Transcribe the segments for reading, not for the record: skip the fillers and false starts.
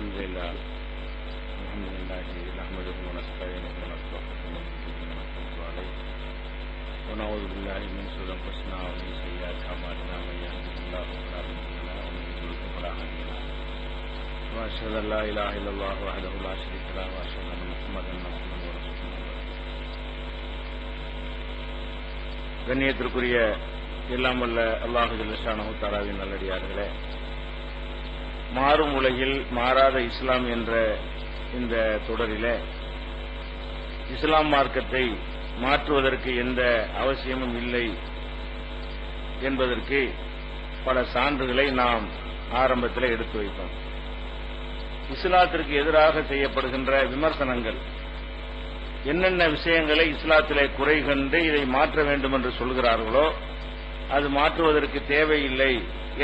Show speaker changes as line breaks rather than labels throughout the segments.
الحمد لله نحمده ونستعينه ونستغفره ونتوب عليه ونعوذ بالله من شرور انفسنا ومن سيئات اعمالنا من يهده الله فلا مضل له ومن يضلل فلا هادي له واشهد ان لا اله الا الله وحده لا شريك له واشهد ان محمدا عبده ورسوله. கண்ணியத்திற்குரிய எல்லாம் வல்ல அல்லாஹ் ஜல்ல ஷானஹு தஆலாவின் நல்லடியார்களே, மாறும் உலகில் மாறாத இஸ்லாம் என்ற இந்த தொடரிலே இஸ்லாம் மார்க்கத்தை மாற்றுவதற்கு எந்த அவசியமும் இல்லை என்பதற்கு பல சான்றுகளை நாம் ஆரம்பத்தில் எடுத்து வைத்தோம். இஸ்லாத்திற்கு எதிராக செய்யப்படுகின்ற விமர்சனங்கள் என்னென்ன விஷயங்களை இஸ்லாத்திலே குறை கண்டு இதை மாற்ற வேண்டும் என்று சொல்கிறார்களோ அது மாற்றுவதற்கு தேவையில்லை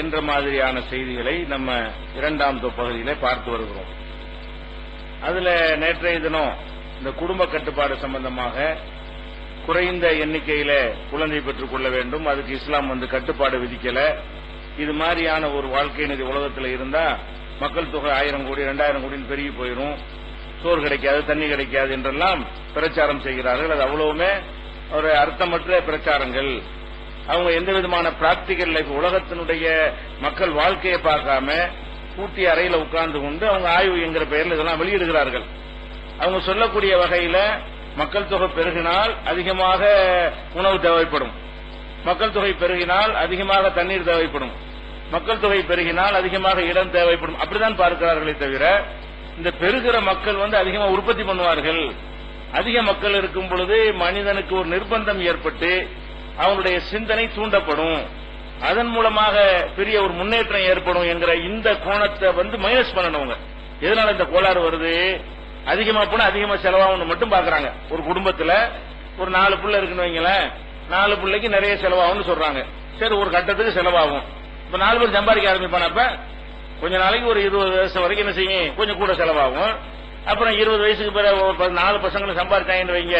என்ற மாதிரியான செய்திகளை நம்ம இரண்டாம் பகுதியிலே பார்த்து வருகிறோம். அதுல நேற்றைய தினம் இந்த குடும்ப கட்டுப்பாடு சம்பந்தமாக குறைந்த எண்ணிக்கையில குழந்தை பெற்றுக் கொள்ள வேண்டும், அதுக்கு இஸ்லாம் கட்டுப்பாடு விதிக்கல. இது மாதிரியான ஒரு வாழ்க்கை நிதி உலகத்தில் இருந்தா மக்கள் தொகை 1000 கோடி 2000 கோடின்னு பெருகி போயிடும், சோறு கிடைக்காது தண்ணி கிடைக்காது என்றெல்லாம் பிரச்சாரம் செய்கிறார்கள். அது அவ்வளவுமே ஒரு அர்த்தமற்ற பிரச்சாரங்கள். அவங்க எந்த விதமான பிராக்டிகல் லைஃப், உலகத்தினுடைய மக்கள் வாழ்க்கையை பார்க்காம கூட்டி அறையில உட்கார்ந்து கொண்டு அவங்க ஆய்வு என்கிற பெயரில் இதெல்லாம் வெளியிடுகிறார்கள். அவங்க சொல்லக்கூடிய வகையில மக்கள் தொகை பெருகினால் அதிகமாக உணவு தேவைப்படும், மக்கள் தொகை பெருகினால் அதிகமாக தண்ணீர் தேவைப்படும், மக்கள் தொகை பெருகினால் அதிகமாக இடம் தேவைப்படும், அப்படிதான் பார்க்கிறார்களே தவிர இந்த பெருகிற மக்கள் அதிகமாக உற்பத்தி பண்ணுவார்கள். அதிக மக்கள் இருக்கும் பொழுது மனிதனுக்கு ஒரு நிர்பந்தம் ஏற்பட்டு அவனுடைய சிந்தனை தூண்டப்படும், அதன் மூலமாக பெரிய ஒரு முன்னேற்றம் ஏற்படும் என்கிற இந்த கோணத்தை மைனஸ் பண்ணணும். எதனால இந்த கோளாறு வருது? அதிகமா போனா அதிகமா செலவாகும் மட்டும் பாக்குறாங்க. ஒரு குடும்பத்துல ஒரு 4 பிள்ளை இருக்குன்னு வைங்களேன், 4 பிள்ளைக்கு நிறைய செலவாகும்னு சொல்றாங்க. சரி, ஒரு கட்டத்துக்கு செலவாகும். இப்ப 4 பேர் சம்பாதிக்க ஆரம்பிப்பானப்ப கொஞ்ச நாளைக்கு ஒரு 20 வயசு வரைக்கும் என்ன செய்யும், கொஞ்சம் கூட செலவாகும். அப்புறம் 20 வயசுக்கு பிறகு ஒரு 4 பசங்களை சம்பாதிச்சாங்கன்னு வைங்க,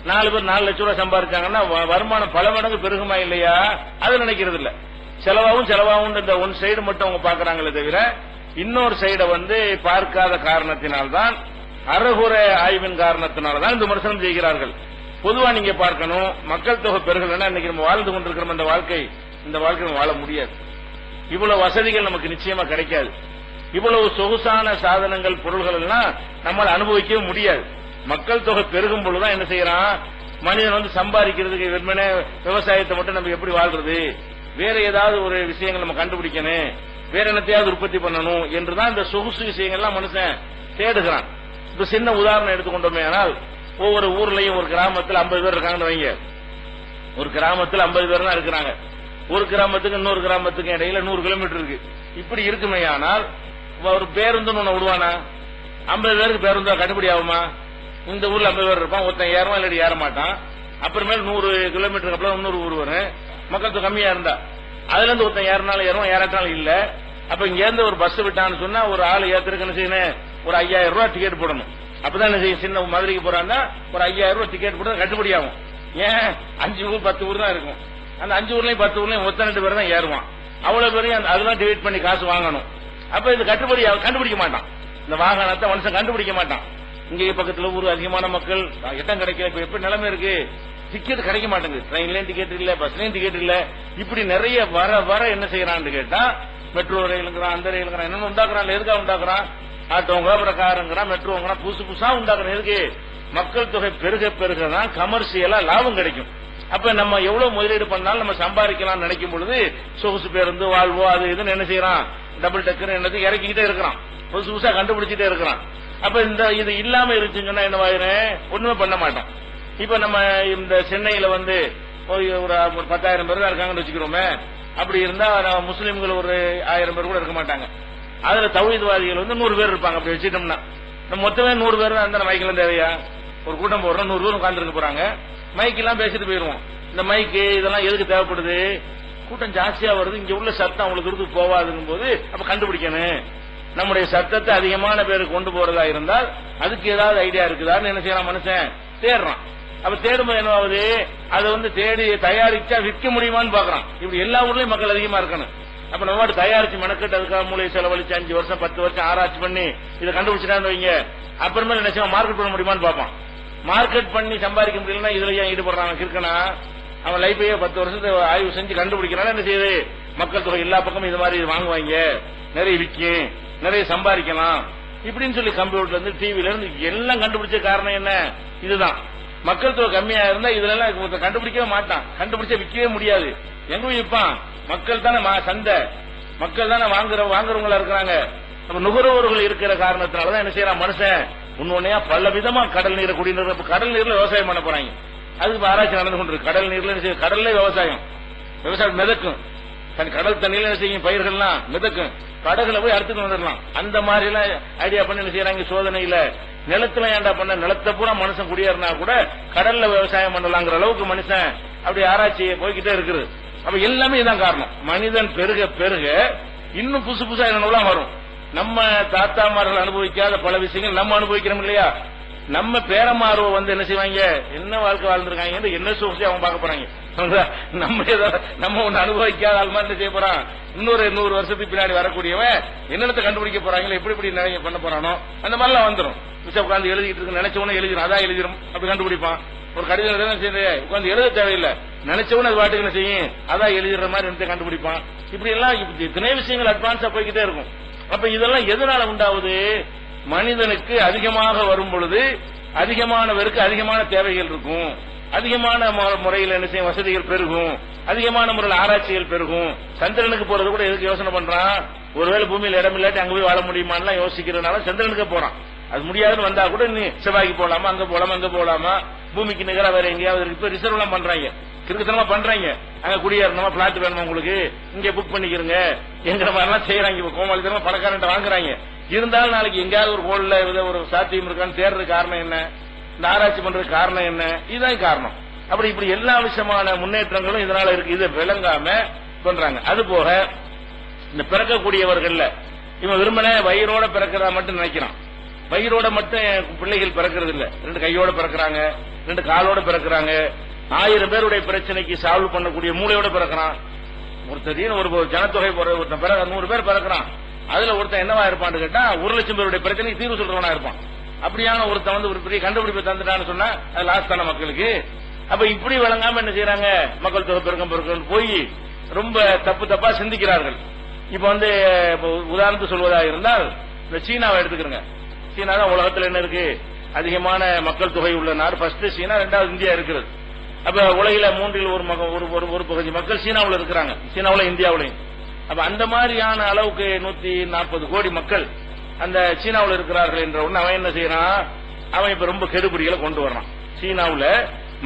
4 பேர் 4 லட்சம் ரூபாய் சம்பாதிச்சாங்கன்னா வருமானம் பல மடங்கு பெருகுமா இல்லையா? அது நினைக்கிறது இல்ல. செலவாகும் இந்த ஒன் சைடு மட்டும் அவங்க பாக்குறாங்களே தவிர இன்னொரு சைட பார்க்காத காரணத்தினால்தான், அறகுறை ஆய்வின் காரணத்தினால்தான் இந்த விமர்சனம் செய்கிறார்கள். பொதுவா நீங்க பார்க்கணும், மக்கள் தொகை பெருகலன்னா இன்னைக்கு நம்ம வாழ்ந்து கொண்டிருக்கிற இந்த வாழ்க்கை வாழ முடியாது. இவ்வளவு வசதிகள் நமக்கு நிச்சயமா கிடைக்காது. இவ்வளவு சொகுசான சாதனங்கள் பொருள்கள் எல்லாம் நம்மால் அனுபவிக்கவே முடியாது. மக்கள் தொகை பெருகும் பொழுதுதான் என்ன செய்யறான் மனிதன் சம்பாதிக்கிறதுக்கு வெறுமனே விவசாயத்தை மட்டும் நம்ம எப்படி வாழ்றது, வேற ஏதாவது ஒரு விஷயங்கள் நம்ம கண்டுபிடிக்கணும், வேற என்னத்தையாவது உற்பத்தி பண்ணணும் என்றுதான் இந்த சொகுசு விஷயங்கள்லாம் மனுஷன் தேடுகிறான். இப்ப சின்ன உதாரணம் எடுத்துக்கொண்டோமே, ஆனால் ஒவ்வொரு ஊர்லயும் ஒரு கிராமத்தில் 50 பேர் இருக்காங்கன்னு வைங்க. ஒரு கிராமத்தில் 50 பேர் தான் இருக்கிறாங்க. ஒரு கிராமத்துக்கு இன்னொரு கிராமத்துக்கு இடையில 100 கிலோமீட்டர் இருக்கு. இப்படி இருக்குமே, ஆனால் ஒரு பேருந்துன்னு ஒண்ணு விடுவானா? 50 பேருக்கு பேருந்தா கண்டுபிடி ஆகுமா? இந்த ஊர்ல 50 பேர் இருப்பான், ஒருத்தன் ஏறுவான் இல்லாட்டி ஏற மாட்டான். அப்புறமேல 100 கிலோமீட்டருக்கு அப்புறம் இன்னொரு ஊர் வரும், மக்கள் தொகை கம்மியா இருந்தா அதுல இருந்து ஒருத்தன் ஏறினாலும் ஏறுவான், ஏறாட்டாலும் இல்ல. அப்ப இங்க இருந்து ஒரு பஸ் விட்டான்னு சொன்னா ஒரு ஆள் ஏத்துறதுக்கு என்ன செய்யணும், ஒரு 5000 ரூபாய் டிக்கெட் போடணும். அப்பதான் என்ன செய்யும், சின்ன மதுரைக்கு போறான்னா ஒரு 5000 ரூபாய் டிக்கெட் போட்டு கட்டுப்படி ஆகும். ஏன் 5 ஊர் 10 ஊர் தான் இருக்கும், அந்த 5 ஊர்லயும் 10 ஊர்லயும் ஒருத்தன் 2 பேர் தான் ஏறுவான். அவ்வளவு பேரையும் அதெல்லாம் டிவைட் பண்ணி காசு வாங்கணும். அப்ப இது கண்டுபிடிக்க மாட்டான், இந்த வாகனத்தை மனுஷன் கண்டுபிடிக்க மாட்டான். இங்கே பக்கத்துல ஊர் அதிகமான மக்கள், இடம் கிடைக்கல. இப்ப எப்படி நிலைமை இருக்கு, டிக்கெட் கிடைக்க மாட்டேங்குது, ட்ரெயின்லயும் டிக்கெட் இல்ல, பஸ்லயும் டிக்கெட் இல்ல. இப்படி நிறைய வர என்ன செய்யறான்னு கேட்டா மெட்ரோ ரயிலுங்கிறான், அந்த ரயிலுங்கிறான், என்னன்னு உண்டாக்குறான். எதுக்காக உண்டாக்குறான்? ஆட்டோங்க அப்புறம் காருங்கிறான், மெட்ரோங்கிறான், புதுசா உண்டாக்குறான். எதுக்கு? மக்கள் தொகை பெருகதான் கமர்ஷியலா லாபம் கிடைக்கும். அப்ப நம்ம எவ்வளவு முதலீடு பண்ணாலும் நம்ம சம்பாதிக்கலாம் நினைக்கும் பொழுது சொகுசு பேருந்து வாழ்வோ அது இதுன்னு என்ன செய்யறான், டபுள் டக்குன்னு என்னது இறக்கிக்கிட்டே இருக்கிறான், புதுசா கண்டுபிடிச்சிட்டே இருக்கிறான். அப்ப இது இல்லாம இருந்துச்சுன்னு சொன்னா என்னவாயிரும், ஒண்ணுமே பண்ண மாட்டோம். இப்ப நம்ம இந்த சென்னையில ஒரு 10,000 பேர் தான் இருக்காங்கன்னு வச்சுக்கிறோமே. அப்படி இருந்தா முஸ்லீம்கள் ஒரு 1000 பேர் கூட இருக்க மாட்டாங்க. அதுல தௌஹீத்வாதிகள் 100 பேர் இருப்பாங்க. அப்படி வச்சுட்டோம்னா நம்ம மொத்தமே 100 பேர் தான் இருந்தா மைக்கெல்லாம் தேவையா? ஒரு கூட்டம் போடுறோம், 100 பேர் உட்கார்ந்து இருக்க போறாங்க, மைக்கெல்லாம் பேசிட்டு போயிருவோம். இந்த மைக்கு இதெல்லாம் எதுக்கு தேவைப்படுது? கூட்டம் ஜாஸ்தியா வருது, இங்க உள்ள சத்தம் அவங்களுக்கு இருந்து போவாதுங்கும் போது அப்ப கண்டுபிடிக்கணும். நம்முடைய சத்தத்தை அதிகமான பேருக்கு கொண்டு போறதா இருந்தால் அதுக்கு ஏதாவது ஐடியா இருக்குதான்னு என்ன செய்யறான், மனுஷன் தேடுறான். அப்ப தேடும்போது என்னவாகுது, அதை தேடி தயாரிச்சா விற்க முடியுமான்னு பாக்குறான். இப்படி எல்லா ஊர்லயும் மக்கள் அதிகமா இருக்கணும். அப்ப நம்ம தயாரிச்சு மெனக்கட்டு அதுக்காக மூளை செலவழிச்சு 5 வருஷம் 10 வருஷம் ஆராய்ச்சி பண்ணி இதை கண்டுபிடிச்சிட்டான்னு வைங்க, அப்புறமே நினைச்சா மார்க்கெட் பண்ண முடியுமான்னு பார்ப்பான். மார்க்கெட் பண்ணி சம்பாதிக்க முடியலன்னா இதுல ஏன் ஈடுபடுறான் இருக்கனா? அவன் லைஃபையே 10 வருஷத்தை ஆய்வு செஞ்சு கண்டுபிடிக்கிறான். என்ன செய்யுது? மக்கள் தொகை எல்லா பக்கமும் இது மாதிரி வாங்குவாங்க, நிறைய விற்கும், நிறைய சம்பாதிக்கலாம் இப்படின்னு சொல்லி கம்ப்யூட்டர்ல இருந்து டிவில இருந்து எல்லாம் கண்டுபிடிச்ச காரணம் என்ன? இதுதான். மக்கள் தொகை கம்மியா இருந்தா இதுல எல்லாம் கண்டுபிடிக்கவே மாட்டான், கண்டுபிடிச்ச விற்கவே முடியாது. எங்க விற்பான்? மக்கள் தானே சந்தை, மக்கள் தானே வாங்குறவங்களா இருக்கிறாங்க. நம்ம நுகர்வோர்கள் இருக்கிற காரணத்தினாலதான் என்ன செய்யறான் மனுஷன் ஒன்னொன்னையா பல விதமா கடல் நீரை குடிநீர். கடல் நீர்ல விவசாயம் பண்ண போறாங்க, அதுக்கு ஆராய்ச்சி நடந்து கொண்டிருக்கு. கடல் நீர்ல கடல்ல விவசாயம் மிதக்கும், கடல் தண்ணியில என்ன செய்யும்? பயிர்கள்லாம் மிதக்கும், படகுல போய் அறுத்துட்டு வந்துடலாம். அந்த மாதிரி எல்லாம் ஐடியா பண்ணி என்ன செய்யறாங்க சோதனையில. நிலத்துல ஏண்டா பண்ண, நிலத்தை பூரா மனுஷன் குடியேறினா கூட கடல்ல விவசாயம் பண்ணலாங்கிற அளவுக்கு மனுஷன் அப்படி ஆராய்ச்சி போய்கிட்டே இருக்குது. அப்ப எல்லாமே இதான் காரணம். மனிதன் பெருக பெருக இன்னும் புதுசு புதுசா என்னெல்லாம் வரும். நம்ம தாத்தாமார்கள் அனுபவிக்காத பல விஷயங்கள் நம்ம அனுபவிக்கிறோம் இல்லையா? நம்ம பேரமார்வ என்ன செய்வாங்க, என்ன வாழ்க்கை வாழ்ந்துருக்காங்க, என்ன சோசி அவங்க பார்க்க போறாங்க. நம்ம ஒண்ணு அனுபவிக்காத ஆள் மாதிரி என்ன செய்ய போறான், இன்னொரு 100 வருஷத்துக்கு பின்னாடி வரக்கூடியவன் என்னென்ன கண்டுபிடிக்க போறாங்களோ, எப்படி எப்படி நிறைய பண்ண போறானோ அந்த மாதிரிலாம் வந்துடும். உட்காந்து எழுதிட்டு இருக்கு, நினைச்சவன எழுதிடும், அதான் எழுதிடும், அப்படி கண்டுபிடிப்பான். ஒரு கடிதம் உட்காந்து எழுத தேவையில்லை, நினைச்சவன அது வாட்டுக்கு என்ன செய்யும், அதான் எழுதிடுற மாதிரி கண்டுபிடிப்பான். இப்படி எல்லாம் இத்தனை விஷயங்கள் அட்வான்ஸா போய்கிட்டே இருக்கும். அப்ப இதெல்லாம் எதனால உண்டாவது? மனிதனுக்கு அதிகமாக வரும் பொழுது அதிகமானவருக்கு அதிகமான தேவைகள் இருக்கும், அதிகமான முறையில் என்ன செய்யும் வசதிகள் பெருகும், அதிகமான முறையில் ஆராய்ச்சிகள் பெருகும். சந்திரனுக்கு போறது கூட எதுக்கு யோசனை பண்றான்? ஒருவேளை பூமியில் இடம் இல்லாட்டி அங்க போய் வாழ முடியுமான்னு யோசிக்கிறதுனால சந்திரனுக்கு போறான். அது முடியாதுன்னு வந்தா கூட நீ செவ்வாய்க்கு போலாமா, அங்க போலாமா, அங்க போலாமா, பூமிக்கு நிகரா வேற எங்கேயாவது இப்ப ரிசர்வ் எல்லாம் பண்றாங்க, கிறுக்குத்தனமா பண்றாங்க. அங்க குடியேறணுமா, பிளாட் வேணுமா உங்களுக்கு, இங்க புக் பண்ணிக்கிறங்க எங்கிற மாதிரிலாம் செய்யறாங்க. இப்ப கோமாளித்தனமா பணக்காரன் வாங்குறாங்க. இருந்தாலும் நாளைக்கு எங்கேயாவது ஒரு கோல்ல ஒரு சாத்தியம் இருக்கான்னு தேர்றதுக்கு காரணம் என்ன? இந்த ஆராய்ச்சி பண்றதுக்கு காரணம் என்ன? இதுதான் காரணம். அப்படி இப்படி எல்லா விஷயமான முன்னேற்றங்களும் இதனால இருக்கு. இதை விளங்காம பண்றாங்க. அது போக இந்த பிறக்கக்கூடியவர்கள்ல இவன் விரும்பின வயிறோட பிறக்கிறதா மட்டும் நினைக்கிறான். வயிறோட மட்டும் பிள்ளைகள் பிறக்கிறது இல்ல, 2 கையோட பிறக்கிறாங்க, 2 காலோட பிறக்கிறாங்க. 1000 பேருடைய பிரச்சனைக்கு சால்வ் பண்ணக்கூடிய மூளையோட பிறக்கிறான். ஒருத்தர் ஒரு ஜனத்தொகை ஒருத்தன் 100 பேர் பிறக்கிறான். அதுல ஒருத்தன் என்னவா இருப்பான்னு கேட்டா 1,00,000 பேருடைய பிரச்சனைக்கு தீர்வு சொல்றவனா இருப்பான். அப்படியான ஒருத்தன் ஒரு பெரிய கண்டுபிடிப்பை தந்துட்டான்னு சொன்னா அது லாஸ் தானே மக்களுக்கு. அப்ப இப்படி வழங்காம என்ன செய்யறாங்க, மக்கள் தொகை பெருக்கம் போய் ரொம்ப தப்பா சிந்திக்கிறார்கள். இப்ப உதாரணத்துக்கு சொல்வதாக இருந்தால் இந்த சீனாவை எடுத்துக்கிறங்க. சீனா தான் உலகத்தில் என்ன இருக்கு, அதிகமான மக்கள் தொகை உள்ள நாடு. ஃபர்ஸ்ட் சீனா, 2வது இந்தியா இருக்கிறது. அப்ப உலகில 3ல் ஒரு பகுதி மக்கள் சீனாவில் இருக்கிறாங்க, சீனாவில் இந்தியாவிலையும். அப்ப அந்த மாதிரியான அளவுக்கு 140 கோடி மக்கள் அந்த சீனாவில் இருக்கிறார்கள் என்ற ஒண்ணு அவன் என்ன செய்யறான், அவன் இப்ப ரொம்ப கெடுபிடிகளை கொண்டு வர்றான். சீனாவுல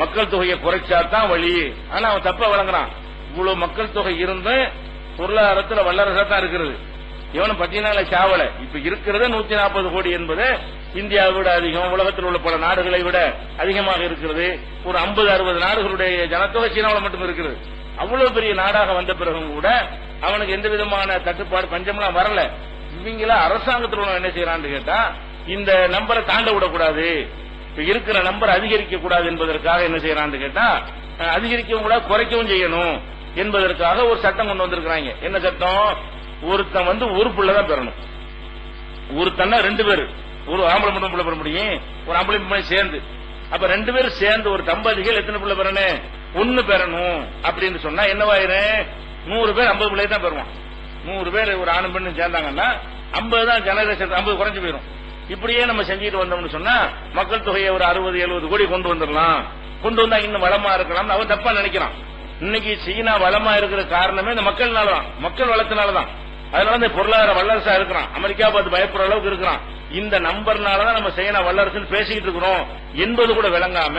மக்கள் தொகையை குறைச்சாதான் வழி. ஆனா அவன் தப்பா வழங்குறான். இவ்வளவு மக்கள் தொகை இருந்து பொருளாதாரத்தில் வல்லரசா தான் இருக்கிறது. இவனும் பட்டியலால சாவல. இப்ப இருக்கிறது 140 கோடி என்பது இந்தியாவை விட அதிகம், உலகத்தில் உள்ள பல நாடுகளை விட அதிகமாக இருக்கிறது. ஒரு 50-60 நாடுகளுடைய ஜனத்தொகை சீனாவில் மட்டும் இருக்கிறது. அவ்வளவு பெரிய நாடாக வந்த பிறகும் கூட அவனுக்கு எந்த விதமான தட்டுப்பாடு பஞ்சம்லாம் வரல. இவங்கள அரசாங்கத்தில் என்ன செய்யறான்னு கேட்டா இந்த நம்பரை தாண்ட விடக்கூடாது, இப்ப இருக்கிற நம்பர் அதிகரிக்க கூடாது என்பதற்காக என்ன செய்யறான்னு கேட்டா அதிகரிக்கவும் கூடாது, குறைக்கவும் செய்யணும் என்பதற்காக ஒரு சட்டம் கொண்டு வந்திருக்கிறாங்க. என்ன சட்டம்? ஒருத்தன் ஒரு பிள்ளைதான் பெறணும். ஒருத்தன்னா 2 பேர், ஒரு ஆம்பளை மட்டும் பிள்ளை பெற முடியும், ஒரு ஆம்பளை பிள்ளை சேர்ந்து. அப்ப 2 பேரும் சேர்ந்து ஒரு தம்பதிகள் எத்தனை பிள்ளை பெறணும்? 1 பெறணும். அப்படின்னு சொன்னா என்னவாயிரும், 100 பேர் 50 பிள்ளை தான் பெறுவான். 100 பேர் ஒரு ஆணும் பெண்ணும் சேர்ந்தாங்கன்னா 50 தான் ஜெனரேஷன், 50 குறைஞ்சு போயிடும். இப்படியே நம்ம செஞ்சுட்டு வந்தோம்னு சொன்னா மக்கள் தொகையை ஒரு 60-70 கோடி கொண்டு வந்துடலாம். கொண்டு வந்தா இன்னும் வளமா இருக்கலாம். அவன் தப்பா நினைக்கிறான். இன்னைக்கு சீனா வளமா இருக்கிற காரணமே இந்த மக்கள்னாலதான், மக்கள் வளத்தினாலதான். அதனால இந்த பொருளாதார வல்லரசா இருக்கிறான். அமெரிக்கா பார்த்து பயப்படுற அளவுக்கு இருக்கிறான். இந்த நம்பர்னாலதான் நம்ம சீனா வல்லரசுன்னு பேசிக்கிட்டு இருக்கிறோம் என்பது கூட விளங்காம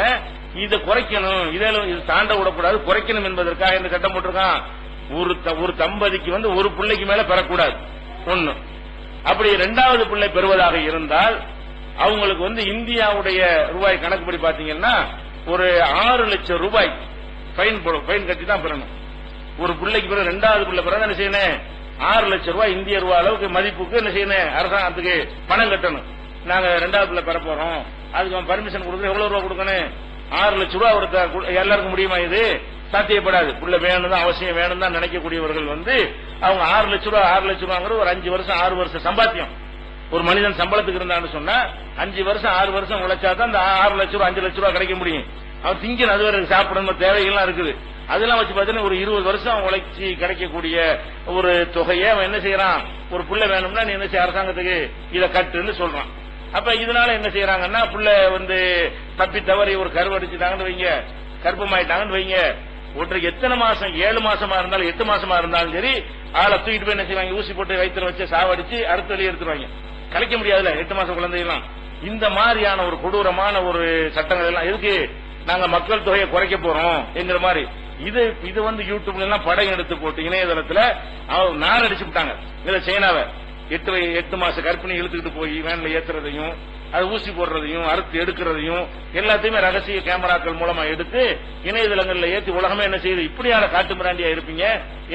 இதை குறைக்கணும், இது தாண்ட விடக்கூடாது, குறைக்கணும் என்பதற்காக இந்த சட்டம் போட்டிருக்கான். ஒரு தம்பதிக்கு ஒரு பிள்ளைக்கு மேல பெறக்கூடாது. 1. அப்படி 2வது பிள்ளை பெறுவதாக இருந்தால் அவங்களுக்கு இந்தியாவுடைய ரூபாய் கணக்குப்படி பாத்தீங்கன்னா ஒரு 6 லட்சம் ரூபாய் ஃபைன் கட்டி தான் பெறணும். ஒரு பிள்ளைக்கு பிறகு 2வது பிள்ளை பிறகு என்ன செய்யணும், 6 லட்சம் ரூபாய் இந்திய ரூபாய் அளவுக்கு மதிப்புக்கு என்ன செய்யணும், அரசாங்கத்துக்கு பணம் கட்டணும். நாங்க 2வது பிள்ளை பெற போறோம், அதுக்கு பர்மிஷன் கொடுத்து எவ்வளவு ரூபாய் கொடுக்கணும், 6 லட்சம் ரூபாய் எல்லாருக்கும் முடியுமா? இது சாத்தியப்படாது. புள்ள வேணும் தான், அவசியம் வேணும் தான் நினைக்கக்கூடியவர்கள் அவங்க 6 லட்சம் ரூபாங்கிற ஒரு 5 வருஷம் 6 வருஷம் சம்பாத்தியம். ஒரு மனிதன் சம்பளத்துக்கு இருந்தான்னு சொன்னா 5 வருஷம் 6 வருஷம் உழைச்சாதான் அந்த 6 லட்சம் ரூபாய் 5 லட்சம் ரூபாய் கிடைக்க முடியும். அவன் திங்கணும், அது வரை சாப்பிடணும், தேவைகள்லாம் இருக்குது. அதெல்லாம் வச்சு பார்த்தீங்கன்னா ஒரு 20 வருஷம் உழைச்சி கிடைக்கக்கூடிய ஒரு தொகையை அவன் என்ன செய்யறான், ஒரு புள்ள வேணும்னா நீ என்ன செய்ய அரசாங்கத்துக்கு இதை கட்டுன்னு சொல்றான். அப்ப இதனால என்ன செய்யறாங்கன்னா புள்ள வந்து தப்பி தவறி ஒரு கருவடிச்சுட்டாங்கன்னு வைங்க, கர்ப்பமாயிட்டாங்கன்னு வைங்க, ஒருத்தருக்கு எத்தனை மாசம் 7 மாசமா இருந்தாலும் 8 மாசமா இருந்தாலும் சரி ஆளை தூக்கிட்டு போய் என்ன செய்வாங்க, ஊசி போட்டு வயிற்றுல வச்சு சாவடிச்சு அறுத்து வெளியே எடுத்துருவாங்க. கலைக்க முடியாதுல 8 மாசம் குழந்தைகளாம். இந்த மாதிரியான ஒரு கொடூரமான ஒரு சட்டங்கள் எல்லாம் எதுக்கு, நாங்க மக்கள் தொகையை குறைக்க போறோம் என்கிற மாதிரி. இது வந்து யூடியூப்ல எல்லாம் படம் எடுத்து போட்டு இணையதளத்துல நார் அடிச்சு விட்டாங்க. இதுல சைனாவை 8 மாச கர்ப்பிணி இழுத்துக்கிட்டு போய் வேன்ல ஏத்துறதையும் அது ஊசி போடுறதையும் அறுத்து எடுக்கிறதையும் எல்லாத்தையுமே ரகசிய கேமராக்கள் மூலமா எடுத்து இணையதளங்கள்ல ஏற்றி உலகமே என்ன செய்யுது, இப்படியான காட்டு மிராண்டியா இருப்பீங்க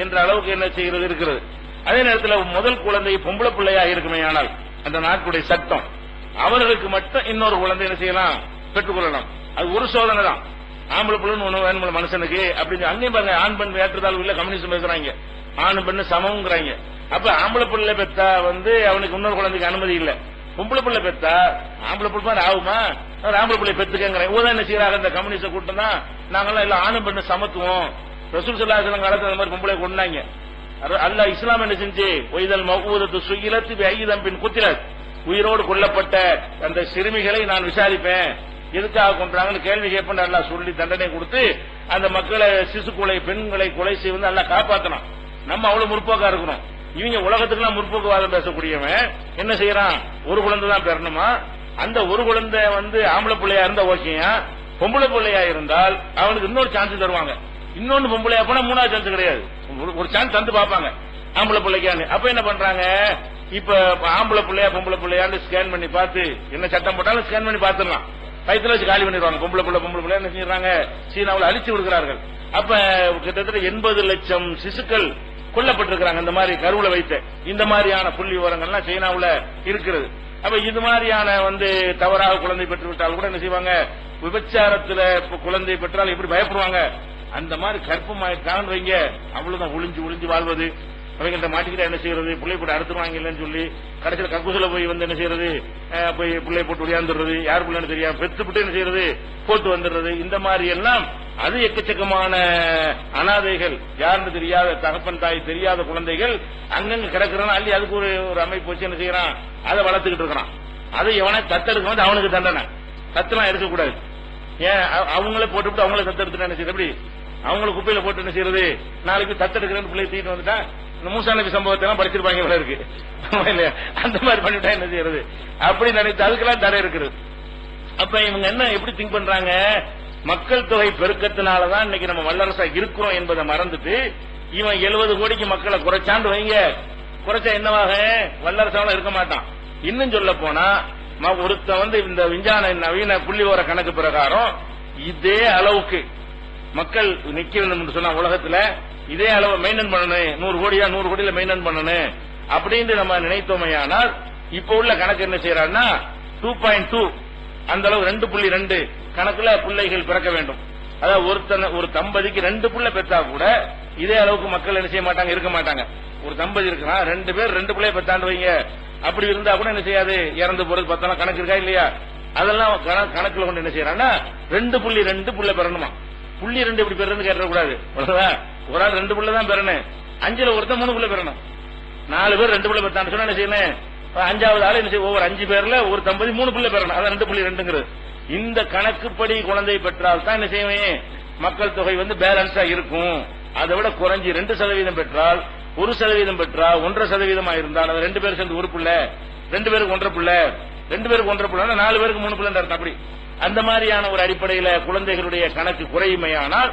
என்ற அளவுக்கு என்ன செய்யறது இருக்கிறது. அதே நேரத்தில் முதல் குழந்தை பொம்பளை பிள்ளையா இருக்குமே ஆனால் அந்த நாட்டுடைய சட்டம் அவர்களுக்கு மட்டும் இன்னொரு குழந்தை என்ன செய்யலாம், பெற்றுக்கொள்ளலாம். அது ஒரு சோதனை தான். ஆம்பளை பிள்ளைன்னு ஒண்ணு வேணும் மனுஷனுக்கு அப்படின்னு அங்கேயும் பாருங்க, ஆண் பெண் ஏற்றதால் உள்ள கம்யூனிஸ்ட் பேசுறாங்க, ஆண் பெண்ணு சமம்ங்கிறாங்க. அப்ப ஆம்பளை பிள்ளை பெத்தா வந்து அவனுக்கு இன்னொரு குழந்தைக்கு அனுமதி இல்ல. பொம்பளை பிள்ளை பெத்தா ஆம்பளை பிள்ளை ஆகுமா, ஆம்பளை பிள்ளை பெத்துக்கங்கிறேன். என்ன செய்யறாங்க இந்த கம்யூனிஸ்ட் கூட்டம் தான், நாங்கெல்லாம் இல்ல ஆணு பெண்ணு சமத்துவம், ரசூல் ஸல்லல்லாஹு அலைஹி வஸல்லம் காலத்துல அந்த மாதிரி பொம்பளை கொண்டாங்க. அல்லாஹ் இஸ்லாம் என்ன செஞ்சு, ஒய்தல் மவ்ஊதத்து சுயிலத் பிஐதம் பின் குத்திலத், உயிரோடு கொல்லப்பட்ட அந்த சிறுமிகளை நான் விசாரிப்பேன், எதுக்காக கொன்றாங்கன்னு கேள்வி கேட்பேன் அல்லாஹ் சொல்லி தண்டனை கொடுத்து அந்த மக்களை சிசு கொலை பெண்களை கொலை செய்வது அல்லாஹ் காப்பாற்றணும். நம்ம அவ்வளவு முற்போக்கா இருக்கணும். இவங்க உலகத்துக்குலாம் முற்போக்குவாதம் பேசக்கூடியவன் என்ன செய்யறான், ஒரு குழந்தை தான் பெறணுமா, அந்த ஒரு குழந்தை வந்து ஆம்பளை பிள்ளையா இருந்தா ஓகேயா, பொம்பளை பிள்ளையா இருந்தால் அவனுக்கு இன்னொரு சான்ஸ் தருவாங்க. இன்னொன்னு பொம்பளையா போனா 3வது சான்ஸ் கிடையாது, ஒரு சான்ஸ் தந்து பார்ப்பாங்க ஆம்பளை பிள்ளைக்கான்னு. அப்ப என்ன பண்றாங்க, இப்ப ஆம்பளை பிள்ளையா பொம்பளை பிள்ளையான்னு ஸ்கேன் பண்ணி பார்த்து என்ன சட்டம் போட்டாலும் ஸ்கேன் பண்ணி பார்த்துடலாம், வயிற்றுல வச்சு காலி பண்ணிடுவாங்க. பொம்பளை பிள்ளை என்ன செய்யறாங்க, சீனாவில் அழிச்சு விடுகிறார்கள். அப்ப கிட்டத்தட்ட 80 லட்சம் சிசுக்கள் கொல்லப்பட்டிருக்கிறாங்க இந்த மாதிரி கருவுல வைத்து. இந்த மாதிரியான புள்ளி விவரங்கள்லாம் சைனாவுல இருக்கிறது. அப்ப இது மாதிரியான வந்து தவறாக குழந்தை பெற்று விட்டால் கூட என்ன செய்வாங்க, விபச்சாரத்துல குழந்தை பெற்றால் எப்படி பயப்படுவாங்க, அந்த மாதிரி கற்பமாயிட்டான்னு வைங்க, அவ்வளவுதான் ஒளிஞ்சு வாழ்வது. அவங்கள்ட்ட மாட்டிக்கிட்டா என்ன செய்யறது, பிள்ளை போட்டு அடுத்துருவாங்க இல்லைன்னு சொல்லி கடைசியில் கக்கூசில போய் வந்து என்ன செய்யறது, போய் பிள்ளை போட்டு விளையாண்டுறது, யார் பிள்ளைன்னு தெரியாம பெத்துப்பட்டு என்ன செய்யறது போட்டு வந்துடுறது. இந்த மாதிரி எல்லாம் அது எக்கச்சக்கமான அனாதைகள், யாருன்னு தெரியாத தகப்பன் தாய் தெரியாத குழந்தைகள் அங்கங்க கிடக்குறான். அள்ளி அதுக்கு ஒரு அமைப்பு வச்சு என்ன செய்யறான், அதை வளர்த்துக்கிட்டு இருக்கிறான். அதை எவனை தத்தெடுக்க வந்து அவனுக்கு தண்டனை, தத்தெல்லாம் எடுக்கக்கூடாது. ஏன் அவங்களே போட்டுவிட்டு அவங்களே தத்தெடுத்துட்டா என்ன செய்யறது, அப்படி அவங்களை குப்பையில போட்டு என்ன செய்யறது, நாளைக்கு தத்தெடுக்கிறேன்னு பிள்ளை தூக்கிட்டு வந்துட்டா இந்த மூசா நபி சம்பவத்தை எல்லாம் படிச்சிருப்பாங்க இவ்வளவு இருக்கு, அந்த மாதிரி பண்ணிட்டா என்ன செய்யறது, அப்படி நினைத்து அதுக்கெல்லாம் தடை இருக்குது. அப்ப இவங்க என்ன எப்படி திங்க் பண்றாங்க, மக்கள் தொகை பெருக்கத்தினாலதான் இன்னைக்கு நம்ம வல்லரசா இருக்கிறோம் என்பதை மறந்துட்டு இவன் 70 கோடிக்கு மக்களை குறைச்சாண்டு வைங்க, குறைச்சா என்னவாக வல்லரசாவில் இருக்க மாட்டான். இன்னும் சொல்ல போனா ஒருத்த வந்து இந்த விஞ்ஞான நவீன புள்ளிவிவர கணக்கு பிரகாரம் இதே அளவுக்கு மக்கள் நிக்க வேண்டும் சொன்னா உலகத்துல இதே அளவு மெயின்டைன் பண்ணணும், 100 கோடியில மெயின்டைன் பண்ணணும் அப்படின்னு நம்ம நினைத்தோமையானால் இப்ப உள்ள கணக்கு என்ன செய்யறாருன்னா 2.2 அந்த அளவு 2.2 கணக்குல பிள்ளைகள் பிறக்க வேண்டும். அதாவது ஒரு தம்பதிக்கு 2 பிள்ளை பெற்றா கூட இதே அளவுக்கு மக்கள் என்ன செய்ய மாட்டாங்க, இருக்க மாட்டாங்க. ஒரு தம்பதி இருக்கிறான் 2 பேர் 2 பிள்ளைய பெற்றாண்டு வைங்க, அப்படி இருந்தா கூட என்ன செய்யாது, இறந்து போறது பத்தெல்லாம் கணக்கு இருக்கா இல்லையா, அதெல்லாம் கணக்குல கொண்டு என்ன செய்யறான்னா 2.2 பிள்ளை பெறணுமா. 0.2 இப்படி பெறது கேட்டக்கூடாது, ஒரு ஆள் 2 பிள்ளை தான் பெறணும், 5ல ஒருத்தன் 3 பிள்ளை பெறணும். 4 பேர் 2 பிள்ளை பெற்றான்னு சொன்னா என்ன செய்யணும், 5வது ஆள் என்ன செய்ய, ஒவ்வொரு 5 பேர்ல ஒரு தம்பதி 3 பிள்ளை பெறணும், அதான் 2.2ங்கிறது. இந்த கணக்குப்படி குழந்தை பெற்றால் தான் என்ன செய்வேன், மக்கள் தொகை வந்து பேலன்ஸா இருக்கும். அதை விட குறைஞ்சி 2% பெற்றால் 1% பெற்றா 1.5% இருந்தால் அது 2 பேர் சேர்ந்து 1 பிள்ளை, 2 பேருக்கு 1.5 பிள்ளை, 2 பேருக்கு 1.5 பிள்ளை, 4 பேருக்கு 3 பிள்ளை அர்த்தம். அப்படி அந்த மாதிரியான ஒரு அடிப்படையில குழந்தைகளுடைய கணக்கு குறையுமையானால்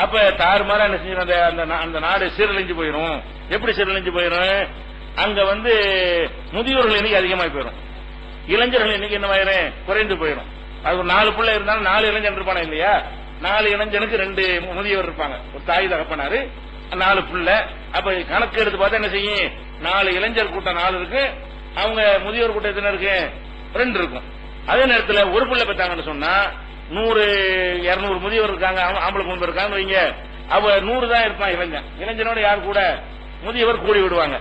அப்ப தாறுமாறா என்ன செஞ்சு அந்த நாடு சீரழிஞ்சு போயிடும். எப்படி சீரழிஞ்சு போயிடும், அங்க வந்து முதியோர்கள் எண்ணிக்கை அதிகமாகி போயிடும், இளைஞர்கள் எண்ணிக்கை என்னவாயிரும் குறைந்து போயிடும். அது ஒரு 4 பிள்ளை இருந்தாலும் 4 இளைஞன் இருப்பானா இல்லையா, 4 இளைஞனுக்கு 2 முதியோர் இருப்பாங்க, ஒரு தாய் தகப்பனாரு 4 பிள்ளை. அப்ப கணக்கு எடுத்து பார்த்தா என்ன செய்யும், 4 இளைஞர் கூட்டம் 4 இருக்கு, அவங்க முதியோர் கூட்டம் எத்தனை இருக்கு, 2 இருக்கும். அதே நேரத்தில் ஒரு பிள்ளை பெற்றாங்கன்னு சொன்னா 100-200 முதியோர் இருக்காங்க, ஆம்பளை பொண்ணு இருக்காங்க வைங்க, அவ 100 தான் இருப்பான் இளைஞன். இளைஞனோட யார் கூட முதியவர் கூலி விடுவாங்க.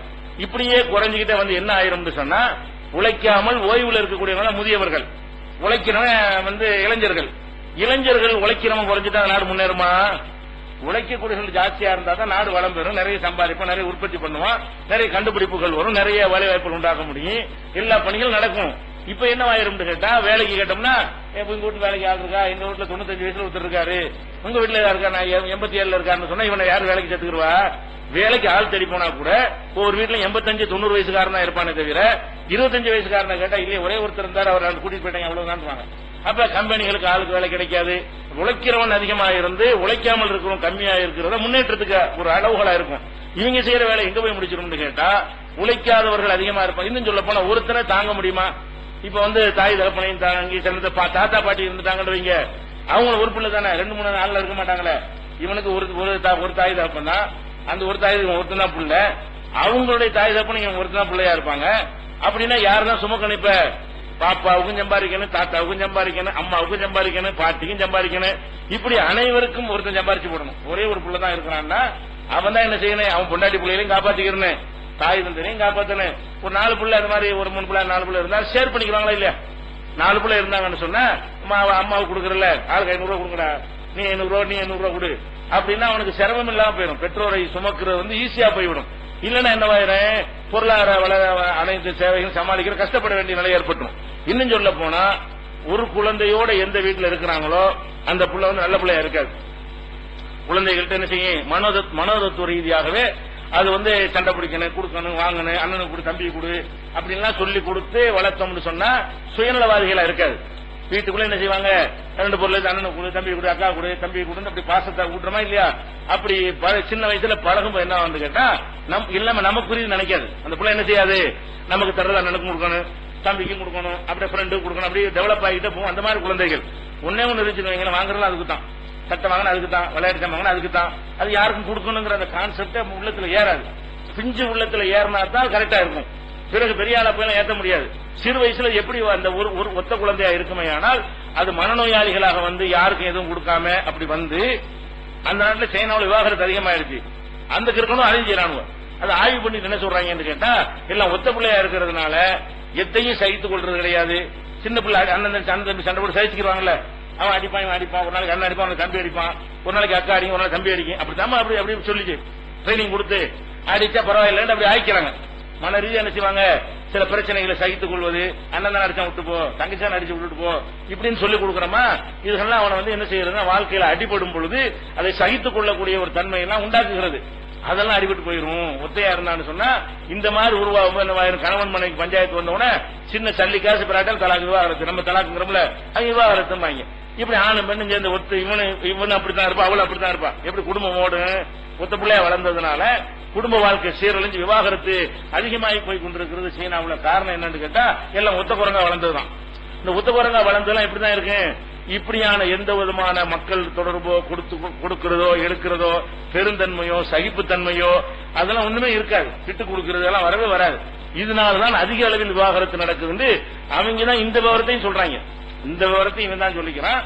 இப்படியே குறைஞ்சிக்கிட்டே வந்து என்ன ஆயிரும்னு சொன்னா, உழைக்காமல் ஓய்வுல இருக்கக்கூடியவங்க முதியவர்கள், உழைக்கிறவன் வந்து இளைஞர்கள். இளைஞர்கள் உழைக்கிறவன் குறைஞ்சிட்டா நாடு முன்னேறுமா? உழைக்கக்கூடியவர்கள் ஜாஸ்தியா இருந்தா தான் நாடு வளம் பெறும், நிறைய சம்பாதிப்போம், நிறைய உற்பத்தி பண்ணுவான், நிறைய கண்டுபிடிப்புகள் வரும், நிறைய வேலை வாய்ப்புகள் உண்டாக்க முடியும், எல்லா பணிகளும் நடக்கும். இப்ப என்ன ஆயிரும் கேட்டா, வேலைக்கு கேட்டோம்னா எங்க வீட்டு வேலைக்கு ஆள் இருக்கா, எங்க வீட்டுல 95 வயசுல ஒருத்தர் இருக்காரு, உங்க வீட்டுல இருக்கா, நான் 87 இருக்காருன்னு சொன்னா இவனை யாரு வேலைக்கு சேர்த்துக்குருவா? வேலைக்கு ஆள் தேடி போனா கூட ஒரு வீட்டுல 85-90 வயசுக்காரனா இருப்பானே தவிர 25 வயசுக்காரனை கேட்டா இல்லையே ஒரே ஒருத்தர் இருந்தாரு, அவர் கூட்டிட்டு போயிட்டாங்க அவ்வளவுதான். அப்ப கம்பெனிகளுக்கு ஆளுக்கு வேலை கிடைக்காது. உழைக்கிறவன் அதிகமா இருந்து உழைக்காமல் இருக்கிறவன் கம்மியா இருக்கிறத முன்னேற்றத்துக்கு ஒரு அளவுகளா இருக்கும். இவங்க செய்யற வேலை எங்க போய் முடிச்சிடும் கேட்டா, உழைக்காதவர்கள் அதிகமா இருப்பாங்க. இன்னும் சொல்ல போனா ஒருத்தரை தாங்க முடியுமா? இப்ப வந்து தாய் தகப்பனையும் தாங்கி சிறந்த தாத்தா பாட்டி இருந்துட்டாங்கன்றவங்க, அவங்க ஒரு பிள்ளை தானே, 2-3 நாள்ல இருக்க மாட்டாங்களே. இவனுக்கு ஒரு தாய் தகப்பன் தான், அந்த ஒரு தாய் ஒருத்தன் தான் பிள்ளை, அவங்களுடைய தாய் தகப்பன் இவங்க ஒருத்தன் தான் பிள்ளையா இருப்பாங்க. அப்படின்னா யாருதான் சுமக்கணும்? இப்ப பாப்பாவுக்கும் சம்பாதிக்கணும், தாத்தாவுக்கும் சம்பாதிக்கணும், அம்மாவுக்கும் சம்பாதிக்கணும், பாட்டிக்கும் சம்பாதிக்கணும், இப்படி அனைவருக்கும் ஒருத்தன் சம்பாதிச்சு போடணும். ஒரே ஒரு பிள்ளை தான் இருக்கிறான்னா அவன் தான் என்ன செய்யணும்? அவன் பொண்டாட்டி பிள்ளைகளையும் காப்பாத்திக்கிறேன், தாய் தந்தையும் காப்பாத்தணும். ஒரு 4 பிள்ளை அது மாதிரி ஒரு 3 பிள்ளை 4 பிள்ளை இருந்தா ஷேர் பண்ணிக்கிறாங்களா இல்லையா? 4 பிள்ளை இருந்தாங்கன்னு சொன்னா அம்மாவுக்கு கொடுக்கறல, ஆளுக்கு 500 ரூபா கொடுக்கடா, நீ 800 ரூபா, நீ 800 ரூபா கொடு அப்படின்னா அவனுக்கு சிரமம் இல்லாம போயிடும். பெற்றோரை சுமக்கிறது வந்து ஈஸியா போய்விடும். இல்லன்னா என்னவாயிரும்? பொருளாதார அனைத்து சேவைகளும் சமாளிக்கிற கஷ்டப்பட வேண்டிய நிலை ஏற்பட்டுரும். இன்னும் சொல்ல போனா, ஒரு குழந்தையோட எந்த வீட்டுல இருக்கிறாங்களோ அந்த புள்ள வந்து நல்ல பிள்ளையா இருக்காது. குழந்தைகள்ட்ட என்ன செய்யும்? மனோதத்துவ ரீதியாகவே அது வந்து சண்டை பிடிக்கணும், கொடுக்கணும், வாங்கணும், அண்ணனுக்கு கொடு, தம்பி கொடு அப்படின்லாம் சொல்லி கொடுத்து வளர்த்தோம்னு சொன்னா சுயநலவாதிகளா இருக்காது. வீட்டுக்குள்ள என்ன செய்வாங்க? 2 பொருள் அண்ணனுக்கு கொடு, தம்பி கொடு, அக்கா கொடு, தம்பி கொடுன்னு அப்படி பாசத்தை ஊட்டுறமா இல்லையா? அப்படி சின்ன வயசுல பழகும் என்ன வந்து கேட்டா, இல்லாம நமக்கு புரியுது நினைக்காது. அந்த பிள்ளை என்ன செய்யாது? நமக்கு தர்றது அண்ணனுக்கும் கொடுக்கணும், தம்பிக்கும் கொடுக்கணும், அப்படியே ஃப்ரெண்டுக்கு கொடுக்கணும், அப்படியே டெவலப் ஆகிட்டே போகும். அந்த மாதிரி குழந்தைகள் ஒன்னே ஒன்று இருந்துச்சு, வாங்குறதும் அதுக்கு தான், சட்டை வாங்கினா அதுக்கு தான், விளையாட்டு வாங்கினா அதுக்கு தான், அது யாருக்கும் கொடுக்கணுங்கிற அந்த கான்செப்டே உள்ளத்துல ஏறாது. பிஞ்சு உள்ளத்துல ஏறினா தான் கரெக்டா இருக்கும். பிறகு பெரிய ஆளா போய் ஏற்ற முடியாது. சிறு வயசுல எப்படி அந்த ஒரு ஒத்த குழந்தையா இருக்குமே, ஆனால் அது மனநோயாளிகளாக வந்து யாருக்கும் எதுவும் கொடுக்காம அப்படி வந்து அந்த நாட்டில் சைனாவில் விவாகரத்து அதிகமாயிருச்சு. அந்த கிறுக்கணும் அறிஞ்சிடறானுவ. அது ஆய்வு பண்ணி என்ன சொல்றாங்கன்னு கேட்டா, எல்லாம் ஒத்த பிள்ளையா இருக்கிறதுனால எத்தையும் சகித்துக் கொள்றது கிடையாது. சின்ன பிள்ளை அண்ணன் சண்டை போட்டு சகிச்சுக்கிறாங்கல்ல, அவன் அடிப்பான், இவன் அடிப்பான், ஒரு நாளைக்கு அண்ணன் அடிப்பான், அவனுக்கு தம்பி அடிப்பான், ஒரு நாளைக்கு அக்கா அடிக்கும், ஒரு நாளைக்கு தம்பி அடிக்கும், அப்படித்தாம அப்படி சொல்லிச்சு ட்ரைனிங் கொடுத்து அடிச்சா பரவாயில்லைன்னு அப்படி ஆயிக்கிறாங்க. மன ரீதியா என்ன செய்வாங்க? சில பிரச்சனைகளை சகித்துக் கொள்வது, அண்ணன் தான் அடிச்சா விட்டு போ, தங்கச்சான் அடிச்சு விட்டுட்டு போ இப்படின்னு சொல்லி கொடுக்குறோமா, இதெல்லாம் அவனை வந்து என்ன செய்யறதுன்னா வாழ்க்கையில அடிபடும் பொழுது அதை சகித்துக் கொள்ளக்கூடிய ஒரு தன்மை எல்லாம் உண்டாக்குகிறது. அதெல்லாம் அடிபட்டு போயிரும். ஒத்தையா இருந்தான்னு சொன்னா இந்த மாதிரி உருவாகும். கணவன் மனைவி பஞ்சாயத்து வந்தவுடனே சின்ன சல்லி காசு பிராட்டால் தலாக்கு விவாகரத்து, நம்ம தலாக்குங்கிறோம்ல அவங்க விவாகரத்தும்பாங்க. இப்படி ஆணும் பெண்ணும் சேர்ந்து ஒத்து இவனு அப்படித்தான் இருப்பா, அவளு அப்படித்தான் இருப்பா. எப்படி குடும்பம் ஓடும்? ஒத்த பிள்ளையா வளர்ந்ததுனால குடும்ப வாழ்க்கை சீரழிஞ்சு விவாகரத்து அதிகமாகி போய் கொண்டிருக்கிறது சீனாவுல. காரணம் என்னன்னு கேட்டா, எல்லாம் ஒத்த குரங்கா வளர்ந்ததுதான். இந்த ஒத்த குரங்கா வளர்ந்ததெல்லாம் இப்படிதான் இருக்கு. இப்படியான எந்த விதமான மக்கள் தொடர்போ கொடுக்கிறதோ எடுக்கிறதோ பெருந்தன்மையோ சகிப்புத்தன்மையோ அதெல்லாம் ஒண்ணுமே இருக்காது. விட்டு கொடுக்கிறது எல்லாம் வரவே வராது. இதனாலதான் அதிக அளவில் விவாகரத்து நடக்குது. அவங்க தான் இந்த விவரத்தையும் சொல்றாங்க. இந்த விவரத்தையும் இவன் தான் சொல்லிக்கிறான்.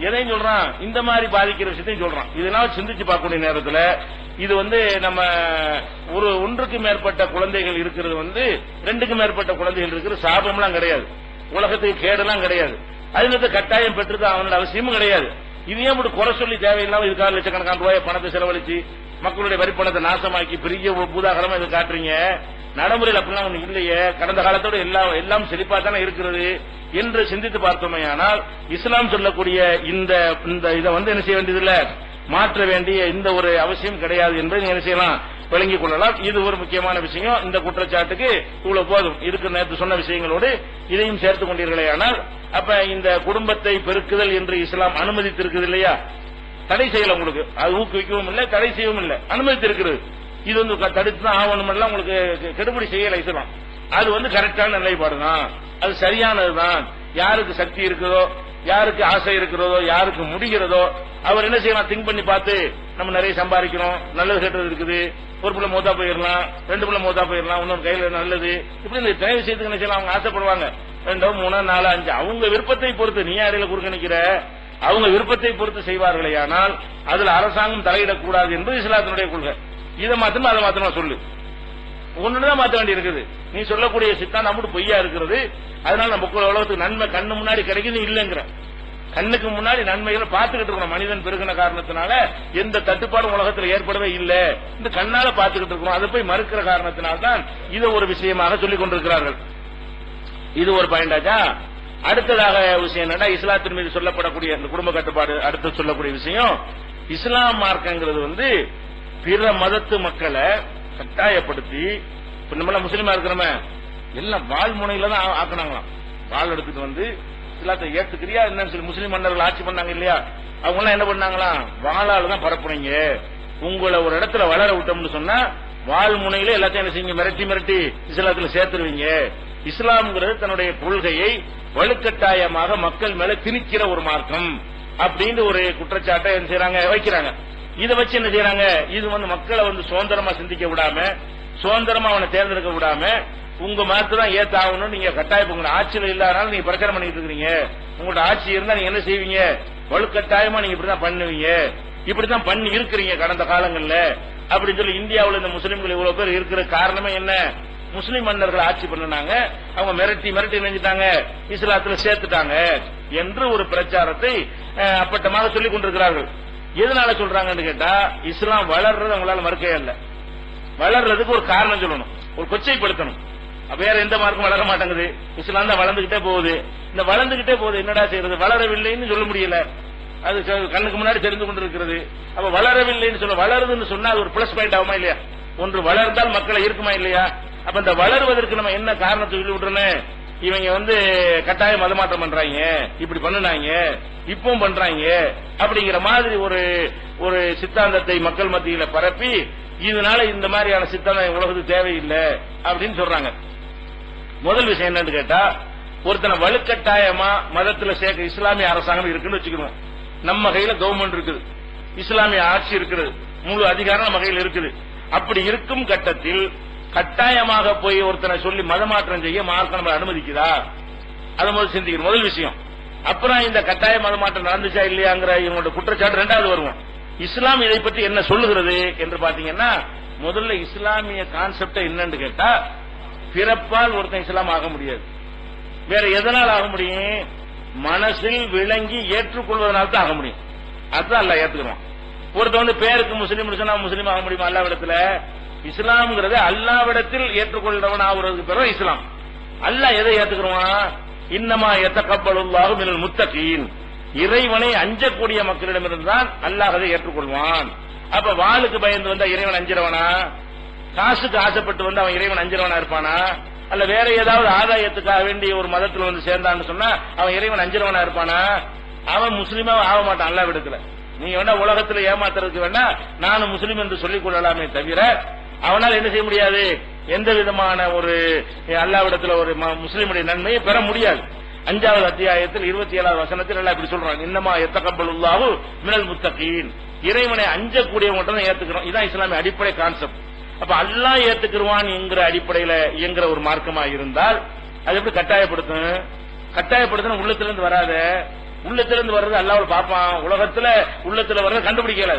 எதையும் சொல்றான்? இந்த மாதிரி பாதிக்கிற விஷயத்தையும் சொல்றான். இதெல்லாம் சிந்திச்சு பார்க்கக்கூடிய நேரத்தில் இது வந்து நம்ம ஒன்றுக்கு மேற்பட்ட குழந்தைகள் இருக்கிறது வந்து 2க்கு மேற்பட்ட குழந்தைகள் இருக்கிற சாபம்லாம் கிடையாது, உலகத்துக்கு கேடெல்லாம் கிடையாது, அதுல கட்டாயம் பெற்றது அவனோட அவசியமும் கிடையாது. இதையே மட்டும் குறை சொல்லி தேவையில்லாம இதுக்காக லட்சக்கணக்கான ரூபாய் பணத்தை செலவழிச்சு மக்களுடைய வரி பணத்தை நாசமாக்கி பெரிய பூதாகரமா இதை காட்டுறீங்க. நடைமுறையில் அப்படிலாம் ஒண்ணு இல்லையே, கடந்த காலத்தோட எல்லாம் செழிப்பா தானே இருக்கிறது என்று சிந்தித்து பார்த்தோமே. ஆனால் இஸ்லாம் சொல்லக்கூடிய இந்த இதை வந்து என்ன செய்ய வேண்டியதில்லை, மாற்ற வேண்டிய இந்த ஒரு அவசியம் கிடையாது என்பதை என்ன செய்யலாம், விளங்கிக் கொள்ளலாம். இது ஒரு முக்கியமான விஷயம். இந்த குற்றச்சாட்டுக்கு இவ்வளவு போதும். இருக்கிற நேரத்து சொன்ன விஷயங்களோடு இதையும் சேர்த்துக் கொண்டீர்களே. ஆனால் அப்ப இந்த குடும்பத்தை பெருக்குதல் என்று இஸ்லாம் அனுமதித்திருக்குது இல்லையா? தடை செய்யல உங்களுக்கு, அது ஊக்குவிக்கவும் இல்லை, தடை செய்யவும் இல்லை, அனுமதித்திருக்கிறது. இது வந்து தடுத்துதான் ஆகணும் எல்லாம் உங்களுக்கு கெடுபடி செய்யல இஸ்லாம். அது வந்து கரெக்டான நிலைப்பாடுதான், அது சரியானதுதான். யாருக்கு சக்தி இருக்குதோ, யாருக்கு ஆசை இருக்கிறதோ, யாருக்கு முடிகிறதோ அவர் என்ன செய்யலாம், திங்க் பண்ணி பார்த்து நம்ம நிறைய சம்பாதிக்கிறோம், நல்லது கெட்டது இருக்குது, ஒரு பிள்ளை மோதா போயிடலாம், 2 பிள்ளை மோதா போயிடலாம், இன்னொரு கையில நல்லது, இப்படி இந்த தனி விஷயத்துக்கு என்ன செய்யலாம், அவங்க ஆசைப்படுவாங்க. 2, 3, 4, 5 அவங்க விருப்பத்தை பொறுத்து, நீ அறையில குறுக்க நிக்கிற, அவங்க விருப்பத்தை பொறுத்து செய்வார்களே. ஆனால் அதுல அரசாங்கம் தலையிடக்கூடாது என்பது இஸ்லாத்தினுடைய கொள்கை. இதை மாத்திரமா அதை மாத்திரமா சொல்லு. ஒண்ணுதான் மாற்ற வேண்டி இருக்குது. நீ சொல்லக்கூடிய சித்தாந்தம் அம்புட்டு பொய்யா இருக்கிறது, அதனால நம்ம உலகத்துக்கு நன்மை கண்ணு முன்னாடி கிடைக்குது இல்லைங்கிற. கண்ணுக்கு முன்னாடி நன்மைகளை பார்த்துக்கிட்டு இருக்கணும். மனிதன் பெருகின காரணத்தினால எந்த தட்டுப்பாடும் உலகத்தில் ஏற்படவே இல்லை, இந்த கண்ணால பார்த்துக்கிட்டு இருக்கிறோம். அதை போய் மறுக்கிற காரணத்தினால்தான் இதை ஒரு விஷயமாக சொல்லிக் கொண்டிருக்கிறார்கள். இது ஒரு பாயிண்டாச்சா. அடுத்ததாக விஷயம் என்னன்னா, இஸ்லாத்தின் மீது சொல்லப்படக்கூடிய இந்த குடும்ப கட்டுப்பாடு. அடுத்து சொல்லக்கூடிய விஷயம், இஸ்லாம் மார்க்கங்கிறது பிற மதத்து மக்களை கட்டாயப்படுத்தி, இப்ப நம்மள முஸ்லீமா இருக்கிறோமே எல்லாம் வாழ்முனையில தான் ஆக்கினாங்களாம். வாள் எடுத்துட்டு இஸ்லாத்தை ஏத்துக்கிறியா என்னன்னு சொல்லி முஸ்லீம் மன்னர்கள் ஆட்சி பண்ணாங்க இல்லையா, அவங்க எல்லாம் என்ன பண்ணாங்களாம், வாளால தான் பரப்புறீங்க. உங்களை ஒரு இடத்துல வளர விட்டோம்னு சொன்னா வாழ்முனையில எல்லாத்தையும் என்ன செய்யுங்க, மிரட்டி மிரட்டி இஸ்லாத்துல சேர்த்துருவீங்க. இஸ்லாம்ங்கிறது தன்னுடைய கொள்கையை வலுக்கட்டாயமாக மக்கள் மேல திணிக்கிற ஒரு மார்க்கம் அப்படின்னு ஒரு குற்றச்சாட்டை என்ன செய்யறாங்க, வைக்கிறாங்க. இதை வச்சு என்ன செய்யறாங்க, இது மக்களை சுதந்திரமா சிந்திக்க விடாம, சுதந்திரமா அவனை தேர்ந்தெடுக்க விடாம, உங்க மதத்தை தான் ஏத்தாகணும், நீங்க கட்டாயம் உங்க ஆட்சியில் இல்லாதனால நீங்க பிரச்சாரம் பண்ணிட்டு இருக்கீங்க. உங்களோட ஆட்சி இருந்தா நீங்க என்ன செய்வீங்க, வலுக்கட்டாயமா நீங்க இப்படிதான் பண்ணுவீங்க, இப்படித்தான் பண்ணி இருக்கிறீங்க கடந்த காலங்கள்ல அப்படின்னு சொல்லி இந்தியாவில் இந்த முஸ்லீம்கள் இவ்வளவு பேர் இருக்கிற காரணமே என்ன, முஸ்லீம் மன்னர்கள் ஆட்சி பண்ணினாங்க, அவங்க மிரட்டி மிரட்டி நினைஞ்சிட்டாங்க, இஸ்லாத்துல சேர்த்துட்டாங்க என்று ஒரு பிரச்சாரத்தை அப்பட்டமாக சொல்லிக் கொண்டிருக்கிறார்கள். எதனால சொல்றாங்கன்னு கேட்டா, இஸ்லாம் வளர்றது அவங்களால மறுக்கவே இல்லை. வளர்றதுக்கு ஒரு காரணம் சொல்லணும், ஒரு கொச்சைப்படுத்தணும். வேற எந்த மார்க்கும் வளர மாட்டேங்குது, இஸ்லாம் தான் வளர்ந்துகிட்டே போகுது. இந்த வளர்ந்துகிட்டே போகுது என்னடா செய்யறது, வளரவில்லைன்னு சொல்ல முடியல, அது கண்ணுக்கு முன்னாடி தெரிந்து கொண்டிருக்கிறது. அப்ப வளரவில்லைன்னு சொல்ல, வளருதுன்னு சொன்னா அது ஒரு பிளஸ் பாயிண்ட் ஆகுமா இல்லையா, ஒன்று வளர்ந்தால் மக்களை இருக்குமா இல்லையா. அப்ப இந்த வளருவதற்கு நம்ம என்ன காரணத்தை சொல்லி விட்டுறேன்னு, இவங்க கட்டாய மதமாற்றம் பண்றாங்க, இப்படி பண்ணுனாங்க, இப்பவும் பண்றாங்க அப்படிங்கிற மாதிரி ஒரு சித்தாந்தத்தை மக்கள் மத்தியில பரப்பி, இதனால இந்த மாதிரியான சித்தாந்தம் உலகத்துக்கு தேவையில்லை அப்படின்னு சொல்றாங்க. முதல் விஷயம் என்னன்னு கேட்டா, ஒருத்தனை வலுக்கட்டாயமா மதத்துல சேர்க்க இஸ்லாமிய அரசாங்கம் இருக்குன்னு வச்சுக்கணும். நம்ம கையில கவர்மெண்ட் இருக்குது, இஸ்லாமிய ஆட்சி இருக்குது, முழு அதிகாரம் நம்ம கையில் இருக்குது. அப்படி இருக்கும் கட்டத்தில் கட்டாயமாக போய் ஒருத்தனை சொல்லி மதமாற்றம் செய்ய மார்க்கம் நம்ம அனுமதிக்குதா, அதை முதல் சிந்திக்கணும், முதல் விஷயம். அப்புறம் இந்த கட்டாய மதமாற்றம் நடந்துச்சா இல்லையாங்கிற இவங்களோட குற்றச்சாட்டு ரெண்டாவது வருவோம். இஸ்லாம் இதை பற்றி என்ன சொல்லுகிறது என்று பாத்தீங்கன்னா, முதல்ல இஸ்லாமிய கான்செப்ட் என்னன்னு கேட்டா, பிறப்பால் ஒருத்தன் இஸ்லாம் ஆக முடியாது, வேற எதனால் ஆக முடியும், மனசில் விளங்கி ஏற்றுக்கொள்வதனால தான் ஆக முடியும். அதுதான் அல்லாஹ் ஏத்துக்கிறோம். ஒருத்தன் பேருக்கு முஸ்லீம் சொன்னா முஸ்லீம் ஆக முடியுமா, அல்லாஹ்விடத்துல இஸ்லாம்ங்கிறது அல்லாஹ்விடத்தில் ஏற்றுக்கொள்றவன் ஆகுறதுக்கு பிறகு இஸ்லாம். அல்லாஹ் எதை ஏத்துக்கிறோம், இன்னமா யதகப்பலுல்லாஹு மினல் முத்தகீன், இறைவனை அஞ்சக்கூடிய மக்களிடமிருந்து தான் அல்லாஹ் அதை ஏற்றுக்கொள்வான். அப்ப வாளுக்கு பயந்து வந்தா இறைவன் அஞ்சிரவனா, காசுக்கு ஆசைப்பட்டு வந்து அவன் இறைவன் அஞ்சிரவனா இருப்பானா, அல்ல வேற ஏதாவது ஆதாயத்துக்காக வேண்டிய ஒரு மதத்தில் சேர்ந்தான்னு சொன்னா அவன் இறைவன் அஞ்சிரவனா இருப்பானா, அவன் முஸ்லீமா ஆக மாட்டான் அல்லாஹ்விடத்துல. நீங்க வேணா உலகத்துல ஏமாத்துறதுக்கு வேணா நானும் முஸ்லீம் என்று சொல்லிக் கொள்ளலாமே தவிர, அவனால் என்ன செய்ய முடியாது, எந்த விதமான ஒரு அல்லாஹ்விடத்துல ஒரு முஸ்லீமுடைய நன்மையை பெற முடியாது. 5வது அத்தியாயத்தில் 27வது வசனத்தில் எல்லாம் இப்படி சொல்றாங்க, இன்னமா யதகப்பலுல்லாஹு மினல் முத்தகீன், இறைவனை அஞ்சக்கூடியவங்க தான் ஏத்துக்கிறோம். இதுதான் இஸ்லாமிய அடிப்படை கான்செப்ட். அப்ப அல்லாஹ் ஏத்துக்குருவான் என்கிற அடிப்படையில இயங்குற ஒரு மார்க்கமா இருந்தால் அது எப்படி கட்டாயப்படுத்தணும், உள்ளத்திலிருந்து வராத, உள்ளத்திலிருந்து வர்றது அல்லாஹ் பார்ப்பான். உலகத்துல உள்ளத்துல வர்றது கண்டுபிடிக்கல.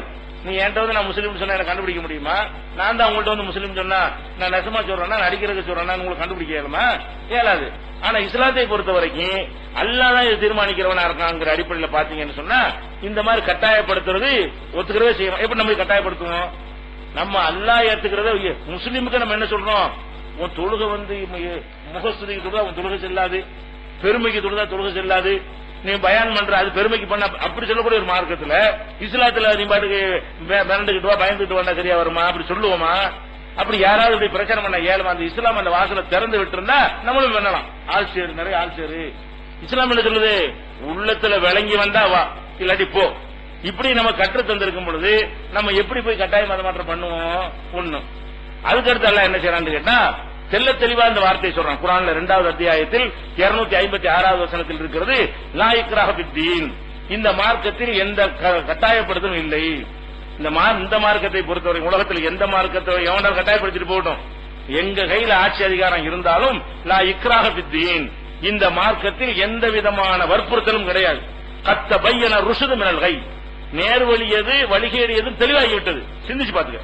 நீ என்கிட்ட நான் முஸ்லீம் சொன்னா எனக்கு கண்டுபிடிக்க முடியுமா, நான் தான் உங்கள்கிட்ட முஸ்லீம் சொன்னா நான் நெசமா சொல்றேன்னா நடிக்கிறதுக்கு சொல்றேன்னா உங்களுக்கு கண்டுபிடிக்க இயலுமா, இயலாது. ஆனா இஸ்லாத்தை பொறுத்த வரைக்கும் அல்லாஹ் தான் இது தீர்மானிக்கிறவனா இருக்காங்கிற அடிப்படையில் பாத்தீங்கன்னு சொன்னா இந்த மாதிரி கட்டாயப்படுத்துறது ஒத்துக்கிறதே செய்யணும். எப்படி நம்ம கட்டாயப்படுத்துவோம், நம்ம அல்லாஹ் ஏத்துக்கிறத முஸ்லீமுக்கு நம்ம என்ன சொல்றோம், உன் தொழுகை முகஸ்துதிக்கு தொழுதா உன் தொழுகை செல்லாது, பெருமைக்கு தொழுதா தொழுகை செல்லாது, நீ பயான் பண்ற அது பெருமைக்கு பண்ண, அப்படி சொல்லக்கூடிய ஒரு மார்க்கத்துல இஸ்லாத்துல நீ பாட்டுக்கு மிரண்டுகிட்டு வா பயந்துட்டு வந்தா சரியா வருமா, அப்படி சொல்லுவோமா? அப்படி யாராவது இப்படி பிரச்சனை பண்ண ஏழுமா, அந்த இஸ்லாம் அந்த வாசலை திறந்து விட்டு இருந்தா நம்மளும் பண்ணலாம். ஆள்சேரு நிறைய ஆள்சேரு. இஸ்லாம் என்ன சொல்லுது, உள்ளத்துல விளங்கி வந்தா வா, இல்லாட்டி போ. இப்படி நம்ம கற்று தந்திருக்கும் பொழுது நம்ம எப்படி போய் கட்டாய மதமாற்றம் பண்ணுவோம்? ஒண்ணு. அதுக்கடுத்து அல்லாஹ் என்ன செய்யறான்னு கேட்டா, தெல்ல தெளிவா இந்த வார்த்தையை சொல்றான். குர்ஆன்ல 2வது அத்தியாயத்தில் 256வது வசனத்தில் இருக்கிறது, லா இக்ராஹ ஃபித்தீன், இந்த மார்க்கத்தில் எந்த கட்டாயப்படுத்தலும் இல்லை. இந்த மார்க்கத்தை பொறுத்தவரை உலகத்தில் எந்த மார்க்கத்தை எவனால் கட்டாயப்படுத்திட்டு போகட்டும், எங்க கையில ஆட்சி அதிகாரம் இருந்தாலும் லா இக்ராஹ ஃபித்தீன், இந்த மார்க்கத்தில் எந்த விதமான வற்புறுத்தலும் கிடையாது. கத்த பையன ருஷது மினல் கை, நேர்வழி எது வழிகேடு எது தெளிவாகிவிட்டது. சிந்திச்சு பாத்துக்க,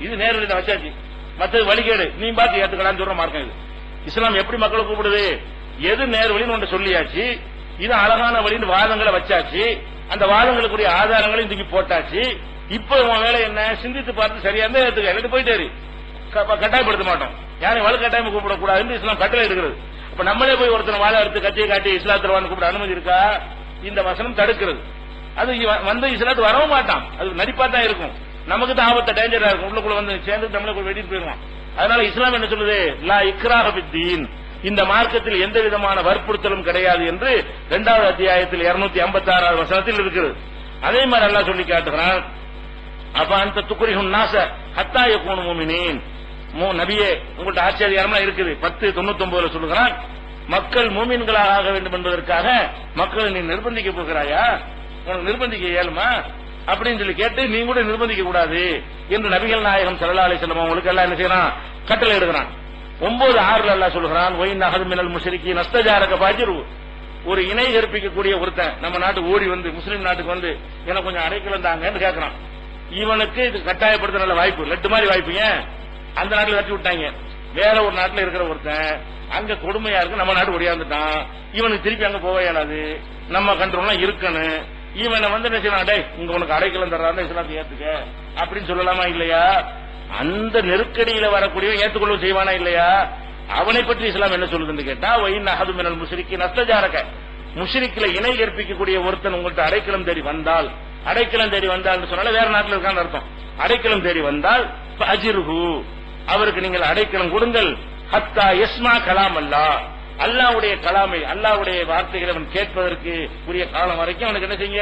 இது நேர்வழி தான் வச்சாச்சு. மற்றது வழிகேடு நீ பார்த்து ஏத்துக்கலான்னு சொல்ற மார்க்கம் இது. இஸ்லாம் எப்படி மக்களை கூப்பிடுது? எது நேர் வழின்னு ஒன்று சொல்லியாச்சு, இது அழகான வழின்னு வாதங்களை வச்சாச்சு, அந்த வாதங்களுக்குரிய ஆதாரங்களையும் தூக்கி போட்டாச்சு. இப்ப உன் வேலை என்ன? சிந்தித்து பார்த்து சரியா இருந்தா ஏத்துக்க, எடுத்து போயிட்டாரு. கட்டாயப்படுத்த மாட்டோம், யாரையும் வலு கட்டாயம் கூப்பிடக்கூடாது இஸ்லாம் கட்டளை எடுக்கிறது. அப்ப நம்மளே போய் ஒருத்தனை வாழை எடுத்து கட்சியை காட்டி இஸ்லாத்துல வந்து கூப்பிட அனுமதி இருக்கா? இந்த வசனம் தடுக்கிறது. அது வந்து இஸ்லாத்து வரவும் மாட்டான், அது நடிப்பா தான் இருக்கும். நமக்கு தான் ஆபத்த டேஞ்சரா இருக்கும், உள்ளுக்குள்ள வந்து சேர்ந்து நம்மளை வெட்டிட்டு போயிருவான். அதனால இஸ்லாம் என்ன சொல்லுது? லா இக்ராஹ ஃபித்தீன், இந்த மார்க்கத்தில் எந்த விதமான வற்புறுத்தலும் கிடையாது என்று 2வது அத்தியாயத்தில் 256வது வசனத்தில் இருக்கிறது. அதே மாதிரி அல்லாஹ் சொல்லி காட்டுகிறான், அப்ப அந்த துக்குரிஹுன் நாஸ ஹத்தா யகூனு முஃமினீன். நபியே உங்கள்ட்ட ஆட்சி அதிகாரம்லாம் இருக்குது. 10:99 சொல்லுகிறான், மக்கள் மூமின்களாக ஆக வேண்டும் என்பதற்காக மக்களை நீ நிர்பந்திக்க போகிறாயா? உனக்கு நிர்பந்திக்க இயலுமா அப்படின்னு சொல்லி கேட்டு நீ கூட நிர்பந்திக்க கூடாது என்று நபிகள் நாயகம் ஸல்லல்லாஹு அலைஹி வஸல்லம் அவங்களுக்கு எல்லாம் என்ன செய்யறான்? கட்டளை எடுக்கிறான். 9:6 அல்லாஹ் சொல்கிறான், ஒயின் அஹது மினல் முஷ்ரிக்கீன் அஸ்தஜாரக பாஜிரு. ஒரு இணை கற்பிக்கக்கூடிய ஒருத்தன் நம்ம நாட்டுக்கு ஓடி வந்து முஸ்லீம் நாட்டுக்கு வந்து எனக்கு கொஞ்சம் அடைக்கலம் தாங்கன்னு கேட்கறான். இவனுக்கு இது கட்டாயப்படுத்த நல்ல வாய்ப்பு, லட்டு மாதிரி வாய்ப்பு. ஏன் அந்த நாட்டில் தட்டி விட்டாங்க, வேற ஒரு நாட்டில் இருக்கிற ஒருத்தன் அங்க கொடுமையா இருக்கு, நம்ம நாட்டு ஒடியாந்துட்டான், இவனுக்கு திருப்பி அங்க போக இயலாது, நம்ம கண்ட்ரோல்லாம் இருக்கணும். இவனை வந்து என்ன செய்யலாம்? டே இங்க உனக்கு அடைக்கலம் தர்றாரு இஸ்லாத்தை ஏத்துக்க அப்படின்னு சொல்லலாமா இல்லையா? அந்த நெருக்கடியில வரக்கூடிய ஏற்றுக்கொள்ள செய்வானா இல்லையா? அவனை பற்றி இஸ்லாம் என்ன சொல்லுதுன்னு கேட்டா, ஒயின் அஹது மினல் முஷ்ரிக்கீன் அஸ்தஜாரக, முஷ்ரிக்ல இணை கற்பிக்கக்கூடிய ஒருத்தன் உங்கள்ட்ட அடைக்கலம் தேடி வந்தால், அடைக்கலம் தேடி வந்தால் சொன்னால வேற நாட்டில் இருக்கான்னு அர்த்தம். அடைக்கலம் தேடி வந்தால் அஜிருஹு, அவருக்கு நீங்கள் அடைக்கலம் கொடுங்கள். ஹத்தா யஸ்மா கலாம் அல்லாஹ், அல்லாஹ்வுடைய கலாமை அல்லாஹ்வுடைய வார்த்தைகளை அவன் கேட்பதற்கு உரிய காலம் வரைக்கும் அவனுக்கு என்ன செய்ய?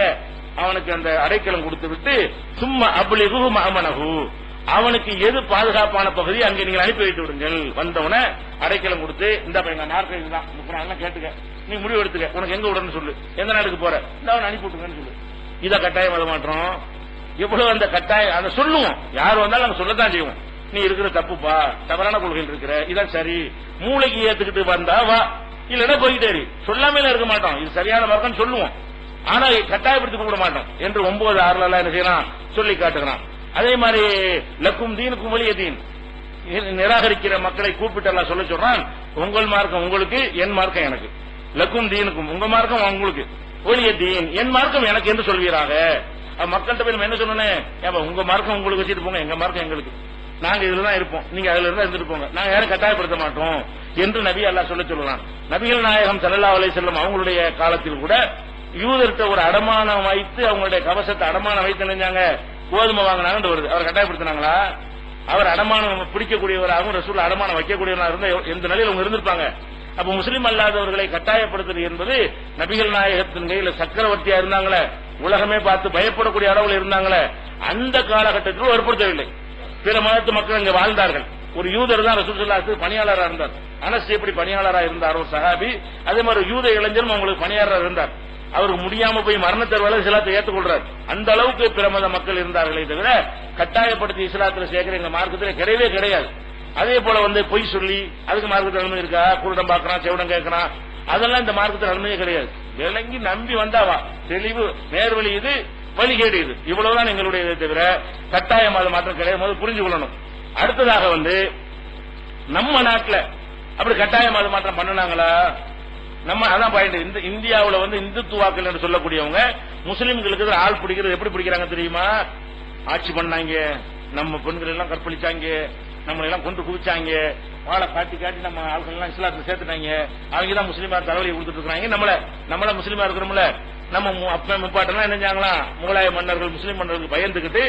அவனுக்கு அந்த அடைக்கலம் கொடுத்து விட்டு சும்மா அப்லிகு மஅமனஹு, அவனுக்கு எது பாதுகாப்பான பகுதி அங்கே நீங்கள் அனுப்பி வைத்து விடுங்கள். வந்தவன அடைக்கலம் கொடுத்து இந்த எங்க மார்க்கம் இதுதான் எல்லாம் கேட்டுக்க, நீ முடிவு எடுத்துக்க, உனக்கு எங்க விடணும்னு சொல்லு, எந்த நாட்டுக்கு போற இந்த அவன் அனுப்பி விட்டுங்கன்னு சொல்லு. இதை கட்டாயம் வர மாட்டோம். எவ்வளவு அந்த கட்டாயம் அதை சொல்லுவோம், யார் வந்தாலும் நாங்க சொல்லத்தான் செய்வோம். நீ இருக்கிற தப்புப்பா, தவறான கொள்கையில் இருக்கிற, இதான் சரி, மூளைக்கு ஏத்துக்கிட்டு வந்தா வா, இல்லன்னா போய்கிட்டே சொல்லாம இருக்க மாட்டோம். இது சரியான மார்க்கம் சொல்லுவோம், ஆனா கட்டாயப்படுத்தி கூப்பிட மாட்டோம் என்று 9:6 என்ன செய்யலாம் சொல்லி காட்டுகிறான். அதே மாதிரி லக்கும் தீனுக்கும் வலிய தீன், நிராகரிக்கிற மக்களை கூப்பிட்டு எல்லாம் சொல்ல சொல்றான், உங்கள் மார்க்கம் உங்களுக்கு, என் மார்க்கம் எனக்கு. லக்கும் தீனுக்கும், உங்க மார்க்கம் உங்களுக்கு, வலிய தீன் என் மார்க்கம் எனக்கு என்று சொல்வீராக. மக்கள்கிட்ட போய் நம்ம என்ன சொல்லணும்? உங்க மார்க்கம் உங்களுக்கு வச்சுட்டு போங்க, எங்க மார்க்கம் எங்களுக்கு, நாங்க இதுலதான் இருப்போம், நீங்க அதுல இருந்தா இருந்துட்டு போங்க, நாங்க யாரும் கட்டாயப்படுத்த மாட்டோம் என்று நபி அல்லாஹ் சொல்ல சொல்லலாம். நபிகள் நாயகம் ஸல்லல்லாஹு அலைஹி வஸல்லம் அவங்களுடைய காலத்தில் கூட யூதர்கிட்ட ஒரு அடமானம் வைத்து, அவங்களுடைய கவசத்தை அடமானம் வைத்து நினைஞ்சாங்க, கோதுமை வாங்கினாங்கன்னு வருது. அவர் கட்டாயப்படுத்தினாங்களா? அவர் அடமானம் பிடிக்கக்கூடியவராகவும் ரசூல் அடமானம் வைக்கக்கூடியவராக இருந்தா எந்த நிலையில் அவங்க இருந்திருப்பாங்க. அப்ப முஸ்லீம் அல்லாதவர்களை கட்டாயப்படுத்துறது என்பது நபிகள் நாயகத்தின் கையில சக்கரவர்த்தியா இருந்தாங்களே, உலகமே பார்த்து பயப்படக்கூடிய அளவில் இருந்தாங்களே, அந்த காலகட்டத்தில் ஏற்படுத்தவில்லை. பிற மதத்து மக்கள் இங்க வாழ்ந்தார்கள். ஒரு யூதர் தான் ரசூல் ஸல்லல்லாஹு அலைஹி வஸல்லம் பணியாளராக இருந்தார். அனஸ் எப்படி பணியாளராக இருந்தார் ஒரு சஹாபி, அதே மாதிரி யூத இளைஞரும் அவங்களுக்கு பணியாளராக இருந்தார். அவருக்கு முடியாம போய் மரண தருவால இஸ்லாத்தை ஏற்றுக்கொள்றார். அந்த அளவுக்கு பிற மத மக்கள் இருந்தார்களே தவிர கட்டாயப்படுத்தி இஸ்லாத்துல சேர்க்கிற எங்க மார்க்கத்தில் கிடையவே கிடையாது. அதே போல வந்து பொய் சொல்லி அதுக்கு மார்க்கத்தில் அனுமதி இருக்கா? குருடம் பாக்குறான், செவிடம் கேட்கறான், அதெல்லாம் இந்த மார்க்கத்தில் அனுமதியே கிடையாது. விளங்கி நம்பி வந்தாவா, தெளிவு நேர்வழி இது, வழிகேடு இது, இவ்வளவுதான் எங்களுடைய இதை தவிர கட்டாயம் அது மாற்றம் கிடையாது. முதல் புரிஞ்சு கொள்ளணும். அடுத்ததாக வந்து நம்ம நாட்டில் அப்படி கட்டாயம் அது மாற்றம் பண்ணினாங்களா? நம்ம அதான் பாயிண்ட். இந்த இந்தியாவில் வந்து இந்துத்துவாக்கள் என்று சொல்லக்கூடியவங்க முஸ்லிம்களுக்கு ஆள் பிடிக்கிறது எப்படி பிடிக்கிறாங்க தெரியுமா? ஆட்சி பண்ணாங்க, நம்ம பெண்கள் எல்லாம் கற்பழிச்சாங்க, நம்மளை எல்லாம் கொண்டு குவிச்சாங்க, வாழை காட்டி காட்டி நம்ம ஆட்கள் எல்லாம் இஸ்லாத்துல சேர்த்துட்டாங்க, அவங்க தான் முஸ்லீமா தலைவலியை கொடுத்துட்டு இருக்காங்க. நம்மள முஸ்லீமா இருக்கிறோம்ல, நம்ம அப்ப முப்பாட்டெல்லாம் நினைஞ்சாங்களா, முகலாய மன்னர்கள் முஸ்லீம் மன்னர்கள் பயந்துகிட்டு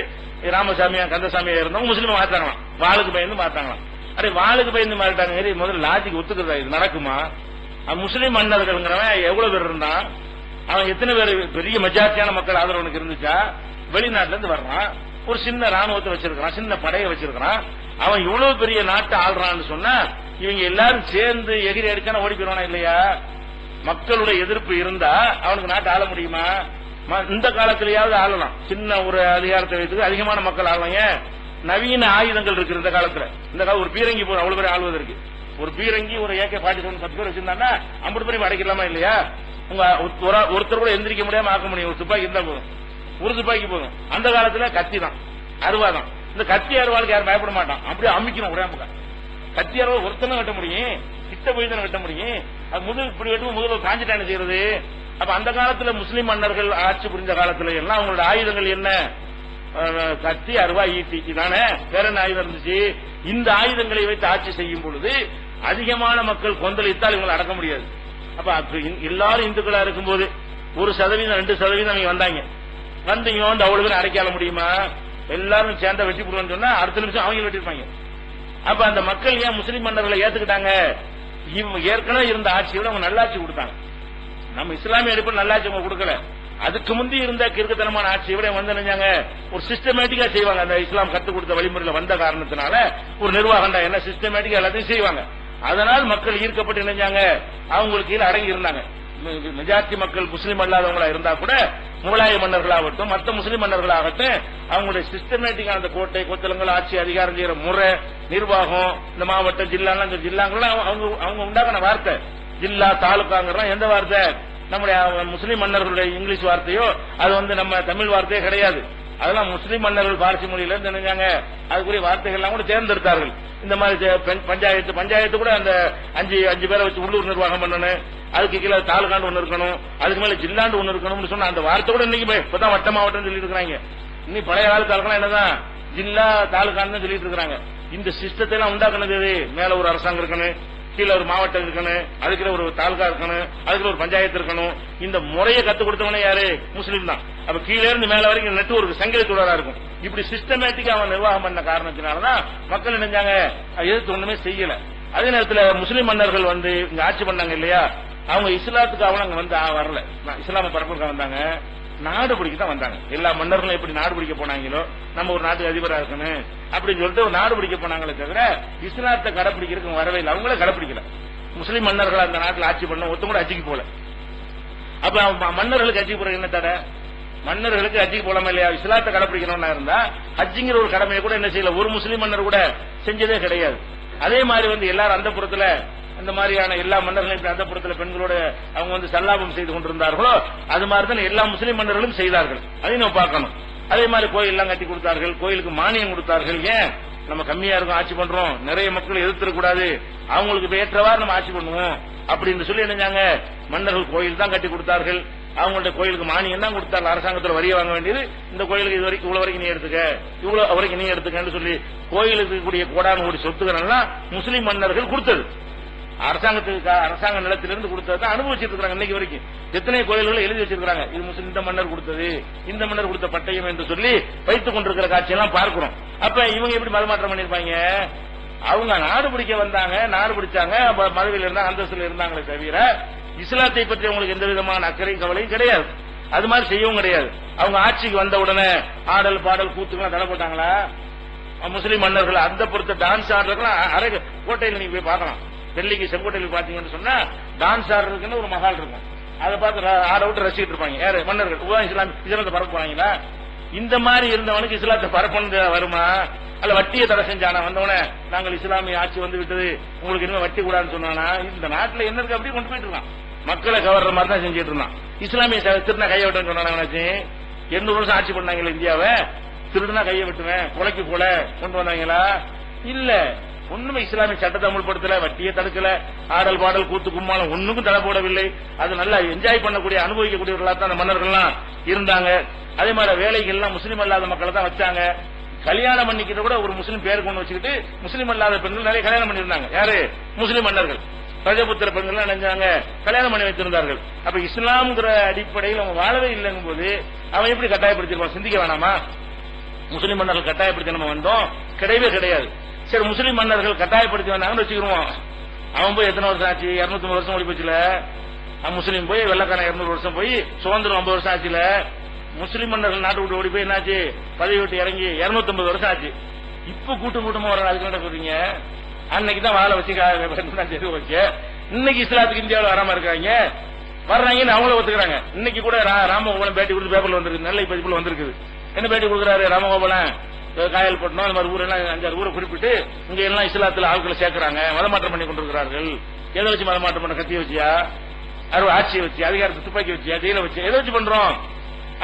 ராமசாமியா கந்தசாமியா இருந்தவங்க முஸ்லீம் மாத்தாங்களாம், வாளுக்கு பயந்து மாத்தாங்களாம். அடே வாளுக்கு பயந்து மாறிட்டாங்க. முதல்ல லாஜிக் ஒத்துக்கிறதா? இது நடக்குமா? முஸ்லீம் மன்னர்கள்ங்கிறவன் எவ்வளவு பேர் இருந்தான், அவன் எத்தனை பேர் பெரிய மெஜாரிட்டியான மக்கள் ஆதரவனுக்கு இருந்துச்சா? வெளிநாட்டுல இருந்து வர்றான், ஒரு சின்ன ராணுவத்தை வச்சிருக்கான், சின்ன படையை வச்சிருக்கான், அவன் இவ்வளவு பெரிய நாட்டை ஆள்றான்னு சொன்னா இவங்க எல்லாரும் சேர்ந்து எகிரி அடிச்சான ஓடி போயிருவானா இல்லையா? மக்களுடைய எதிர்ப்பு இருந்தா அவனுக்கு நாட்டை ஆள முடியுமா? இந்த காலத்திலேயாவது ஆளலாம், சின்ன ஒரு அதிகாரத்தை வைத்து அதிகமான மக்கள் ஆளுவாங்க. நவீன ஆயுதங்கள் இருக்கு இந்த காலத்துல. இந்த காலம் ஒரு பீரங்கி போற அவ்வளவு பேர் ஆளுவதற்கு, ஒரு பீரங்கி ஒரு AK-47 10 பேர் வச்சிருந்தாங்கன்னா 50 பேரும் அடைக்கலாமா இல்லையா? உங்க ஒருத்தர் கூட எந்திரிக்க முடியாம ஆக்க முடியும். ஒரு துப்பாக்கி இருந்தா போதும், ஒரு துப்பாக்கி போதும். அந்த காலத்துல கத்தி தான், அருவாதான். இந்த கத்தி அருவாளுக்கு யாரும் பயப்பட மாட்டான், அப்படியே அமிக்கணும் உடம்புல. கத்தி அருவாள் ஒருத்தனை வெட்ட முடியும், கிட்ட போய் தானே வெட்ட முடியும். அது முதுகு இப்படி வெட்டும், முதுகு காஞ்சிட்டா என்ன செய்யறது? அப்ப அந்த காலத்துல முஸ்லிம் மன்னர்கள் ஆட்சி புரிஞ்ச காலத்துல எல்லாம் அவங்களோட ஆயுதங்கள் என்ன? கத்தி அருவா ஈட்டி தானே, வேற என்ன ஆயுதம் இருந்துச்சு? இந்த ஆயுதங்களை வைத்து ஆட்சி செய்யும் பொழுது அதிகமான மக்கள் கொந்தளித்தால் இவங்களை அடக்க முடியாது. அப்ப எல்லாரும் இந்துக்களா இருக்கும்போது 1% 2% அவங்க வந்தாங்க, வந்தீங்க வந்து அவ்வளவு அடைக்கால முடியுமா? எல்லாரும் சேர்ந்த வெட்டி போடுவான்னு சொன்னா அடுத்த நிமிஷம் அவங்க வெட்டிருப்பாங்க. அப்ப அந்த மக்கள் ஏன் முஸ்லிம் மன்னர்களை ஏத்துக்கிட்டாங்க? ஏற்கனவே இருந்த ஆட்சியோட அவங்க நல்லாட்சி கொடுத்தாங்க. நம்ம இஸ்லாமிய அடிப்படை நல்லாட்சி அவங்க கொடுக்கல. அதுக்கு முந்தி இருந்த கிறுக்குத்தனமான ஆட்சியை விட வந்து நினைஞ்சாங்க ஒரு சிஸ்டமேட்டிக்கா செய்வாங்க. அந்த இஸ்லாம் கத்துக் கொடுத்த வழிமுறையில வந்த காரணத்தினால ஒரு நிர்வாகம் என்ன சிஸ்டமேட்டிக்கா எல்லாத்தையும் செய்வாங்க. அதனால் மக்கள் ஈர்க்கப்பட்டு நினைஞ்சாங்க, அவங்களுக்கு கீழே அடங்கி இருந்தாங்க. மெஜாரிட்டி மக்கள் முஸ்லீம் அல்லாதவங்களா இருந்தா கூட முகலாய மன்னர்களாகட்டும் மற்ற முஸ்லீம் மன்னர்களாகட்டும் அவங்களுடைய சிஸ்டமேட்டிக்கான அந்த கோட்டை கொத்தலங்கள் ஆட்சி அதிகாரம் செய்யற முறை நிர்வாகம் இந்த மாவட்டம் ஜில்லாலாம் இந்த ஜில்லாங்கெல்லாம் அவங்க உண்டாக்குன வார்த்தை. ஜில்லா தாலுக்காங்கிறலாம் எந்த வார்த்தை? நம்முடைய முஸ்லீம் மன்னர்களுடைய இங்கிலீஷ் வார்த்தையோ அது வந்து நம்ம தமிழ் வார்த்தையே கிடையாது. அதெல்லாம் முஸ்லீம் மன்னர்கள் பாரசி மொழியில இருந்து நினைஞ்சாங்க, அதுக்குரிய வார்த்தைகள் எல்லாம் கூட தேர்ந்தெடுத்தார்கள். இந்த மாதிரி பஞ்சாயத்து கூட அந்த அஞ்சு பேரை வச்சு உள்ளூர் நிர்வாகம் பண்ணணும், அதுக்கு கீழே தாலுகாண்டு ஒண்ணு இருக்கணும், அதுக்கு மேல ஜில்லாண்டு ஒண்ணு இருக்கணும்னு சொன்னா அந்த வார்த்தை கூட இன்னைக்கு இப்பதான் வட்ட மாவட்டம் சொல்லிட்டு இருக்காங்க. இன்னும் பழைய காலத்தாலுக்கெல்லாம் என்னதான் ஜில்லா தாலுகான்னு சொல்லிட்டு இருக்காங்க. இந்த சிஸ்டத்தை எல்லாம் உண்டாக்குனது மேல ஒரு அரசாங்கம் இருக்கணும், கீழே ஒரு மாவட்டம் இருக்கணும், அதுக்குள்ள ஒரு தாலுகா இருக்கணும், அதுக்குள்ள ஒரு பஞ்சாயத்து இருக்கணும். இந்த முறையை கத்துக் கொடுத்தவனே யாரு? முஸ்லீம் தான். அப்ப கீழே இருந்து மேல வரைக்கும் நெட்டு ஒரு சங்கிலி தொடரா இருக்கும். இப்படி சிஸ்டமேட்டிக்கா அவன் நிர்வாகம் பண்ண காரணத்தினாலதான் மக்கள் நினைஞ்சாங்க, எதிர்த்து ஒண்ணுமே செய்யல. அதே நேரத்தில் முஸ்லீம் மன்னர்கள் வந்து இங்க ஆட்சி பண்ணாங்க இல்லையா, அவங்க இஸ்லாத்துக்கு அவங்க அங்க வந்து வரல, இஸ்லாம பரப்புறதுக்கு வந்தாங்க, நாடு பிடிக்க தான் வந்தாங்க. எல்லா மன்னர்களும் எப்படி நாடு பிடிக்க போனாங்களோ நம்ம ஒரு நாட்டுக்கு அதிபரா இருக்கணும் அப்படின்னு சொல்லிட்டு ஒரு நாடு பிடிக்க போனாங்களே தவிர இஸ்லாத்தை கடைப்பிடிக்கிறதுக்கு வரவே இல்லை. அவங்களே கடைப்பிடிக்கல. முஸ்லீம் மன்னர்கள் அந்த நாட்டில் ஆட்சி பண்ண ஒருத்தம் கூட அஜிக்கு போல. அப்ப மன்னர்களுக்கு அஜிக்கு போற என்ன தடை? மன்னர்களுக்கு ஹஜ்ஜிக்கு போலாமா இல்லையா? இஸ்லாத்தை கடைப்பிடிக்கணும்னா இருந்தா ஹஜ்ஜிங்கிற ஒரு கடமையை கூட என்ன செய்யல, ஒரு முஸ்லீம் மன்னர் கூட செஞ்சதே கிடையாது. அதே மாதிரி வந்து எல்லாரும் அந்த புறத்துல அந்த மாதிரியான எல்லா மன்னர்களும் அந்த புறத்துல பெண்களோட அவங்க வந்து சல்லாபம் செய்து கொண்டிருந்தார்களோ அது மாதிரி தான் எல்லா முஸ்லீம் மன்னர்களும் செய்தார்கள். அதையும் நம்ம பார்க்கணும். அதே மாதிரி கோயில் எல்லாம் கட்டி கொடுத்தார்கள், கோயிலுக்கு மானியம் கொடுத்தார்கள். ஏன் நம்ம கம்மியா இருக்கும் ஆட்சி பண்றோம், நிறைய மக்கள் எதிர்த்திடக்கூடாது, அவங்களுக்கு ஏற்றவாறு நம்ம ஆட்சி பண்ணுவோம் அப்படின்னு சொல்லி என்னஞ்சாங்க, மன்னர்கள் கோயில் தான் கட்டி கொடுத்தார்கள். அவங்களுடைய கோயிலுக்கு மானியம் தான் கொடுத்தாங்க. அரசாங்கத்தில் வரிய வாங்க வேண்டியது இந்த கோயிலுக்கு இது வரைக்கும் இவ்வளவு வரைக்கும் நீ எடுத்துக்க, இவ்வளவு வரைக்கும் நீ எடுத்துக்கன்னு சொல்லி கோயிலுக்கு கூடிய கோடான கூடிய சொத்துக்கள் எல்லாம் முஸ்லீம் மன்னர்கள் கொடுத்தது. அரசாங்க நிலத்திலிருந்து கொடுத்ததான் அனுபவிச்சிட்டு இருக்காங்க. இன்னைக்கு வரைக்கும் எத்தனை கோயில்களை எழுதி வச்சிருக்காங்க, இது முஸ்லீம் இந்த மன்னர் கொடுத்தது, இந்த மன்னர் கொடுத்த பட்டயம் என்று சொல்லி வைத்துக் கொண்டிருக்கிற காட்சியெல்லாம் பார்க்கிறோம். அப்ப இவங்க எப்படி மதமாற்றம் பண்ணிருப்பாங்க? அவங்க நாடு பிடிக்க வந்தாங்க, நாடு பிடிச்சாங்க, மதுவில் இருந்தாங்க, அந்தஸ்துல இருந்தாங்களே தவிர இஸ்லாத்தை பற்றி அவங்களுக்கு எந்த விதமான அக்கறையும் கவலையும் கிடையாது. அது மாதிரி செய்யவும் கிடையாது. அவங்க ஆட்சிக்கு வந்த உடனே ஆடல் பாடல் கூத்துக்கெல்லாம் தடை போட்டாங்களா? முஸ்லீம் மன்னர்கள் அந்த பொறுத்த டான்ஸ் ஆடுறதுலாம் அரை கோட்டையில் நீங்க போய் பார்க்கலாம். டெல்லிக்கு செங்கோட்டையில் பாத்தீங்கன்னு சொன்னா டான்ஸ் ஆடுறதுக்குன்னு ஒரு மகால் இருக்கும். அதை பார்த்து ஆட விட்டு ரசிக்கிட்டு இருப்பாங்க. யாரு? மன்னர்கள். இஸ்லாத்தை பரப்ப போறாங்களா? இந்த மாதிரி இருந்தவனுக்கு இஸ்லாத்தை பரப்பன்னு வருமா? அல்ல வட்டியை தடை செஞ்சானா? வந்தவனே நாங்கள் இஸ்லாமிய ஆட்சி வந்து விட்டது, உங்களுக்கு இன்னும் வட்டி கூடாதுன்னு சொன்னானா? இந்த நாட்டில் என்ன இருக்கு அப்படியே கொண்டு போயிட்டு இருக்கான். மக்களை கவர்ற மாதிரி தான் செஞ்சுட்டு இருந்தான். இஸ்லாமிய திருநா கையை விட்டுன்னு சொன்னாங்க. 800 வருஷம் ஆட்சி பண்ணாங்களே இந்தியாவை, திருடுனா கையை விட்டுவேன் கொலைக்கு போல கொண்டு வந்தாங்களா? இல்ல, ஒண்ணுமே இஸ்லாமிய சட்டத்தை அமல்படுத்தல, வட்டியை தடுக்கல, ஆடல் பாடல் கூத்து கும்மாளம் ஒண்ணுக்கும் தடை போடவில்லை. அது நல்லா என்ஜாய் பண்ணக்கூடிய அனுபவிக்கக்கூடியவர்களா தான் அந்த மன்னர்கள்லாம் இருந்தாங்க. அதே மாதிரி வேலைகள்லாம் முஸ்லீம் அல்லாத மக்களை தான் வச்சாங்க. கல்யாணம் பண்ணிக்கிட்ட கூட ஒரு முஸ்லீம் பேர் கொண்டு வச்சுக்கிட்டு முஸ்லீம் அல்லாத பெண்கள் நிறைய கல்யாணம் பண்ணியிருந்தாங்க. யாரு? முஸ்லீம் மன்னர்கள். பிரஜபுத்திர பெண்கள் நினைஞ்சாங்க, கல்யாணம் பண்ணி வைத்திருந்தார்கள். அப்ப இஸ்லாம்ங்கிற அடிப்படையில் அவங்க வாழவே இல்லைங்கும் போது அவன் எப்படி கட்டாயப்படுத்திருப்பான்? சிந்திக்க வேணாமா? முஸ்லீம் மன்னர்கள் கட்டாயப்படுத்தி நம்ம வந்தோம்? கிடையவே கிடையாது. சரி, முஸ்லீம் மன்னர்கள் கட்டாயப்படுத்தி வந்தாங்கன்னு வச்சுக்கிறோம். அவன் போய் எத்தனை வருஷம் ஆச்சு? 250 வருஷம் ஓடி போச்சுல. முஸ்லீம் போய் வெள்ளக்காரன் 200 வருஷம் போய் சுதந்திரம் 50 வருஷம் ஆச்சுல. முஸ்லீம் மன்னர்கள் நாட்டு விட்டு ஓடி போய் என்னாச்சு? பதவி விட்டு இறங்கி 250 வருஷம் ஆச்சு. இப்ப கூட்டமா வர அதுக்கு என்ன சொல்றீங்க? அன்னைக்குதான் வாழை வச்சு சரி வச்சு இன்னைக்கு இஸ்லாத்துக்கு இந்தியாவில் வராம இருக்காங்க, வர்றாங்கன்னு அவங்கள ஒத்துக்கிறாங்க. இன்னைக்கு கூட ராமகோபாலன் பேட்டி கொடுத்து பேப்பர்ல வந்திருக்கு, நெல்லை பதிப்புல வந்திருக்குது. என்ன பேட்டி கொடுக்குறாரு ராமகோபாலன்? காயல்பட்டினம் அந்த மாதிரி ஊரெல்லாம் 5-6 ஊரை குறிப்பிட்டு இங்க எல்லாம் இஸ்லாத்துல ஆட்களை சேர்க்கிறாங்க, மதமாற்றம் பண்ணி கொண்டிருக்கிறார்கள். எதை வச்சு மதமாற்றம் பண்ண? கத்திய வச்சியா? ஆட்சியை வச்சு, அதிகாரத்தை துப்பாக்கி வச்சியா, ஜெயில வச்சு, எதை வச்சு பண்றோம்?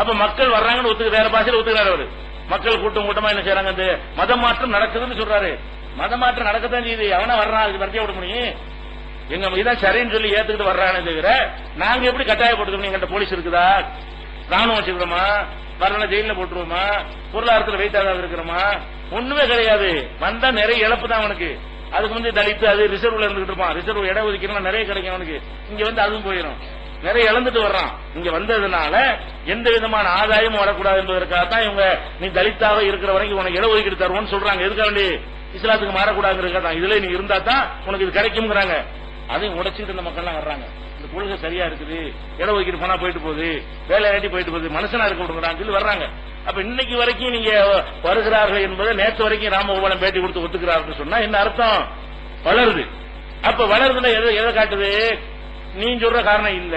அப்ப மக்கள் வர்றாங்கன்னு ஒத்துக்க, வேற பாஷையில ஒத்துக்கிறாரு அவரு. மக்கள் கூட்டம் கூட்டமா என்ன செய்யறாங்க, இந்த மதம் மாற்றம் நடக்குதுன்னு சொல்றாரு. மதம் மாற்றம் நடக்கத்தான் செய்யுது. அவனா வர்றான், அதுக்கு வரத்தைய விட முடியும். எங்க இதான் சரின்னு சொல்லி ஏத்துக்கிட்டு வர்றானே தவிர நாங்க எப்படி கட்டாயப்படுத்தணும்? எங்கிட்ட போலீஸ் இருக்குதா, ராணுவம் வச்சுக்கிறோமா, வரல ஜெயில போட்டுருவோமா, பொருளாதாரத்தில் வைத்தாக இருக்கிறோமா? ஒண்ணுமே கிடையாது. வந்தா நிறைய இழப்பு தான் அவனுக்கு. அதுக்கு வந்து தலித்து அது ரிசர்வ்ல இருந்துகிட்டு இருப்பான். ரிசர்வ் இடம் ஒதுக்கணும் நிறைய கிடைக்கும் அவனுக்கு. இங்க வந்து அதுவும் போயிடும். நிறைய இழந்துட்டு வர்றான். இங்க வந்ததுனால எந்த விதமான ஆதாயமும் வரக்கூடாது என்பதற்காகத்தான் இவங்க நீ தலித்தாக இருக்கிற வரைக்கும் உனக்கு இட ஒதுக்கீடு தருவோம்னு சொல்றாங்க. எதுக்காக வேண்டி? இஸ்லாத்துக்கு மாறக்கூடாதுங்கிறதுக்காக. இதுல நீ இருந்தா தான் உனக்கு இது கிடைக்கும்ங்கிறாங்க. அதையும் உடைச்சிட்டு இந்த மக்கள் எல்லாம் வர்றாங்க. இந்த கொள்கை சரியா இருக்குது, இட ஒதுக்கீடு போனா போயிட்டு போகுது, வேலை ஆட்டி போயிட்டு போகுது, மனுஷனா இருக்க விடுங்கிறான்னு சொல்லி வர்றாங்க. அப்ப இன்னைக்கு வரைக்கும் நீங்க வருகிறார்கள் என்பதை நேற்று வரைக்கும் ராமகோபாலம் பேட்டி கொடுத்து ஒத்துக்கிறார்கள் சொன்னா என்ன அர்த்தம்? வளருது. அப்ப வளருதுன்னா எதை காட்டுது? நீ சொல்ற காரணம் இல்ல,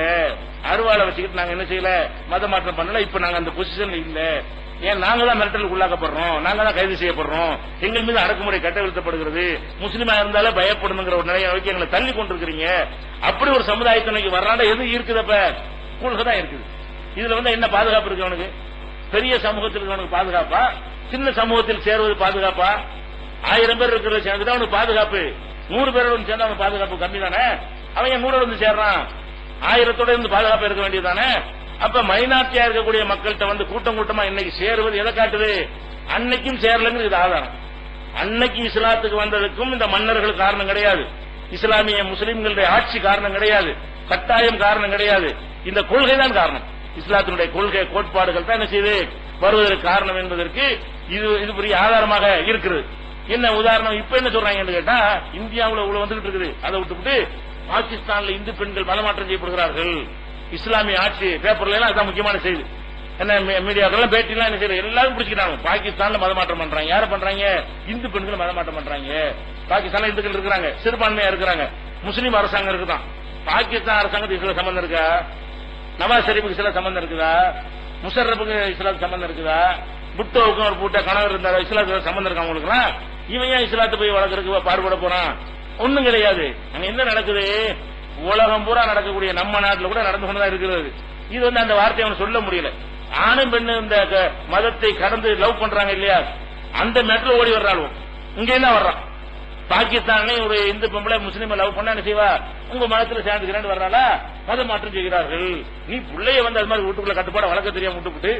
அருவாளை வச்சுக்கிட்டு நாங்க என்ன செய்யல, மத மாற்றம் பண்ணல, இப்ப நாங்க அந்த பொசிஷன்ல இல்ல. ஏன் நாங்க தான் மிரட்டலுக்கு உள்ளாக்கப்படுறோம், நாங்க தான் கைது செய்யப்படுறோம், எங்கள் மீது அடக்குமுறை கட்டவிழ்த்தப்படுகிறது, முஸ்லீமா இருந்தாலே பயப்படணுங்கிற ஒரு நிலையை நோக்கி எங்களை தள்ளி கொண்டிருக்கிறீங்க. அப்படி ஒரு சமுதாயத்தினைக்கு வர்றாண்ட எது இருக்குதப்ப? கொள்கை தான் இருக்குது. இதுல வந்து என்ன பாதுகாப்பு இருக்கு அவனுக்கு? பெரிய சமூகத்தில் அவனுக்கு பாதுகாப்பா, சின்ன சமூகத்தில் சேருவது பாதுகாப்பா? 1000 பேர் இருக்கிறத சேர்ந்துதான் அவனுக்கு பாதுகாப்பு. 100 பேரோட சேர்ந்தா அவனுக்கு பாதுகாப்பு கம்மி தானே? அவன் 100 வந்து சேர்றான், 1000 இருந்து பாதுகாப்பு இருக்க வேண்டியதானே? அப்ப மைனாரிட்டியா இருக்கக்கூடிய மக்கள்கிட்ட வந்து கூட்டம் கூட்டமா இன்னைக்கு சேருவது எதை காட்டுது? அன்னைக்கும் சேரலங்கிறது இது ஆதாரம். அன்னைக்கு இஸ்லாத்துக்கு வந்ததுக்கும் இந்த மன்னர்கள் காரணம் கிடையாது, இஸ்லாமிய முஸ்லிம்களுடைய ஆட்சி காரணம் கிடையாது, கட்டாயம் காரணம் கிடையாது. இந்த கொள்கை தான் காரணம். இஸ்லாத்தினுடைய கொள்கை கோட்பாடுகள் தான் என்ன செய்து வருவதற்கு காரணம் என்பதற்கு இது பெரிய ஆதாரமாக இருக்கிறது. என்ன உதாரணம்? இப்ப என்ன சொல்றாங்கன்னு கேட்டா, இந்தியாவில் இவ்வளவு வந்துகிட்டு இருக்குது, அதை விட்டுவிட்டு பாகிஸ்தான்ல இந்து பெண்கள் மதமாற்றம் செய்யப்படுகிறார்கள். இஸ்லாமிய ஆட்சி பேப்பர்ல எல்லாம் அதான் முக்கியமான செய்தி. என்ன மீடியாக்கள் பேட்டி எல்லாம் என்ன செய்யறது, எல்லாரும் பிடிச்சிக்கிறாங்க. பாகிஸ்தான்ல மதமாற்றம் பண்றாங்க. யார பண்றாங்க? இந்து பெண்கள் மதமாற்றம் பண்றாங்க. பாகிஸ்தான்ல இந்துக்கள் இருக்கிறாங்க, சிறுபான்மையா இருக்கிறாங்க, முஸ்லீம் அரசாங்கம் இருக்குதான். பாகிஸ்தான் அரசாங்கத்துக்கு சில சம்பந்தம் இருக்கா? நவாஸ் ஷெரீஃபுக்கு சில சம்பந்தம் இருக்குதா? முஷர்ரஃபுக்கு இஸ்லாத்துக்கு சம்பந்தம் இருக்குதா? புட்டோவுக்கும் ஒரு பூட்ட கணவர் இருந்தார், இஸ்லாத்துக்கு சம்பந்தம் இருக்கா அவங்களுக்குலாம்? இவன் ஏன் இஸ்லாத்தை போய் வளர்க்கறதுக்கு பாடுபட போறான்? ஒண்ணும் கிடையாது. அங்க என்ன நடக்குது? உலகம் பூரா நடக்கக்கூடிய நம்ம நாட்டில் கூட நடந்து கொண்டுதான் இருக்கிறது. இது வந்து அந்த வார்த்தையை அவன் சொல்ல முடியல. ஆணும் பெண்ணு இந்த மதத்தை கடந்து லவ் பண்றாங்க இல்லையா, அந்த மேட்டில் ஓடி வர்றாலும் இங்க என்ன வர்றான்? பாகிஸ்தான்லயும் ஒரு இந்து பொம்பளை முஸ்லீம் லவ் பண்ணா என்ன செய்வா? உங்க மதத்துல சேர்ந்துக்கிறேன்னு வர்றாளா? மதம் மாற்றம் செய்கிறார்கள். நீ பிள்ளைய வந்து அது மாதிரி வீட்டுக்குள்ள கட்டுப்பாட வளர்க்க தெரியாம விட்டுவிட்டு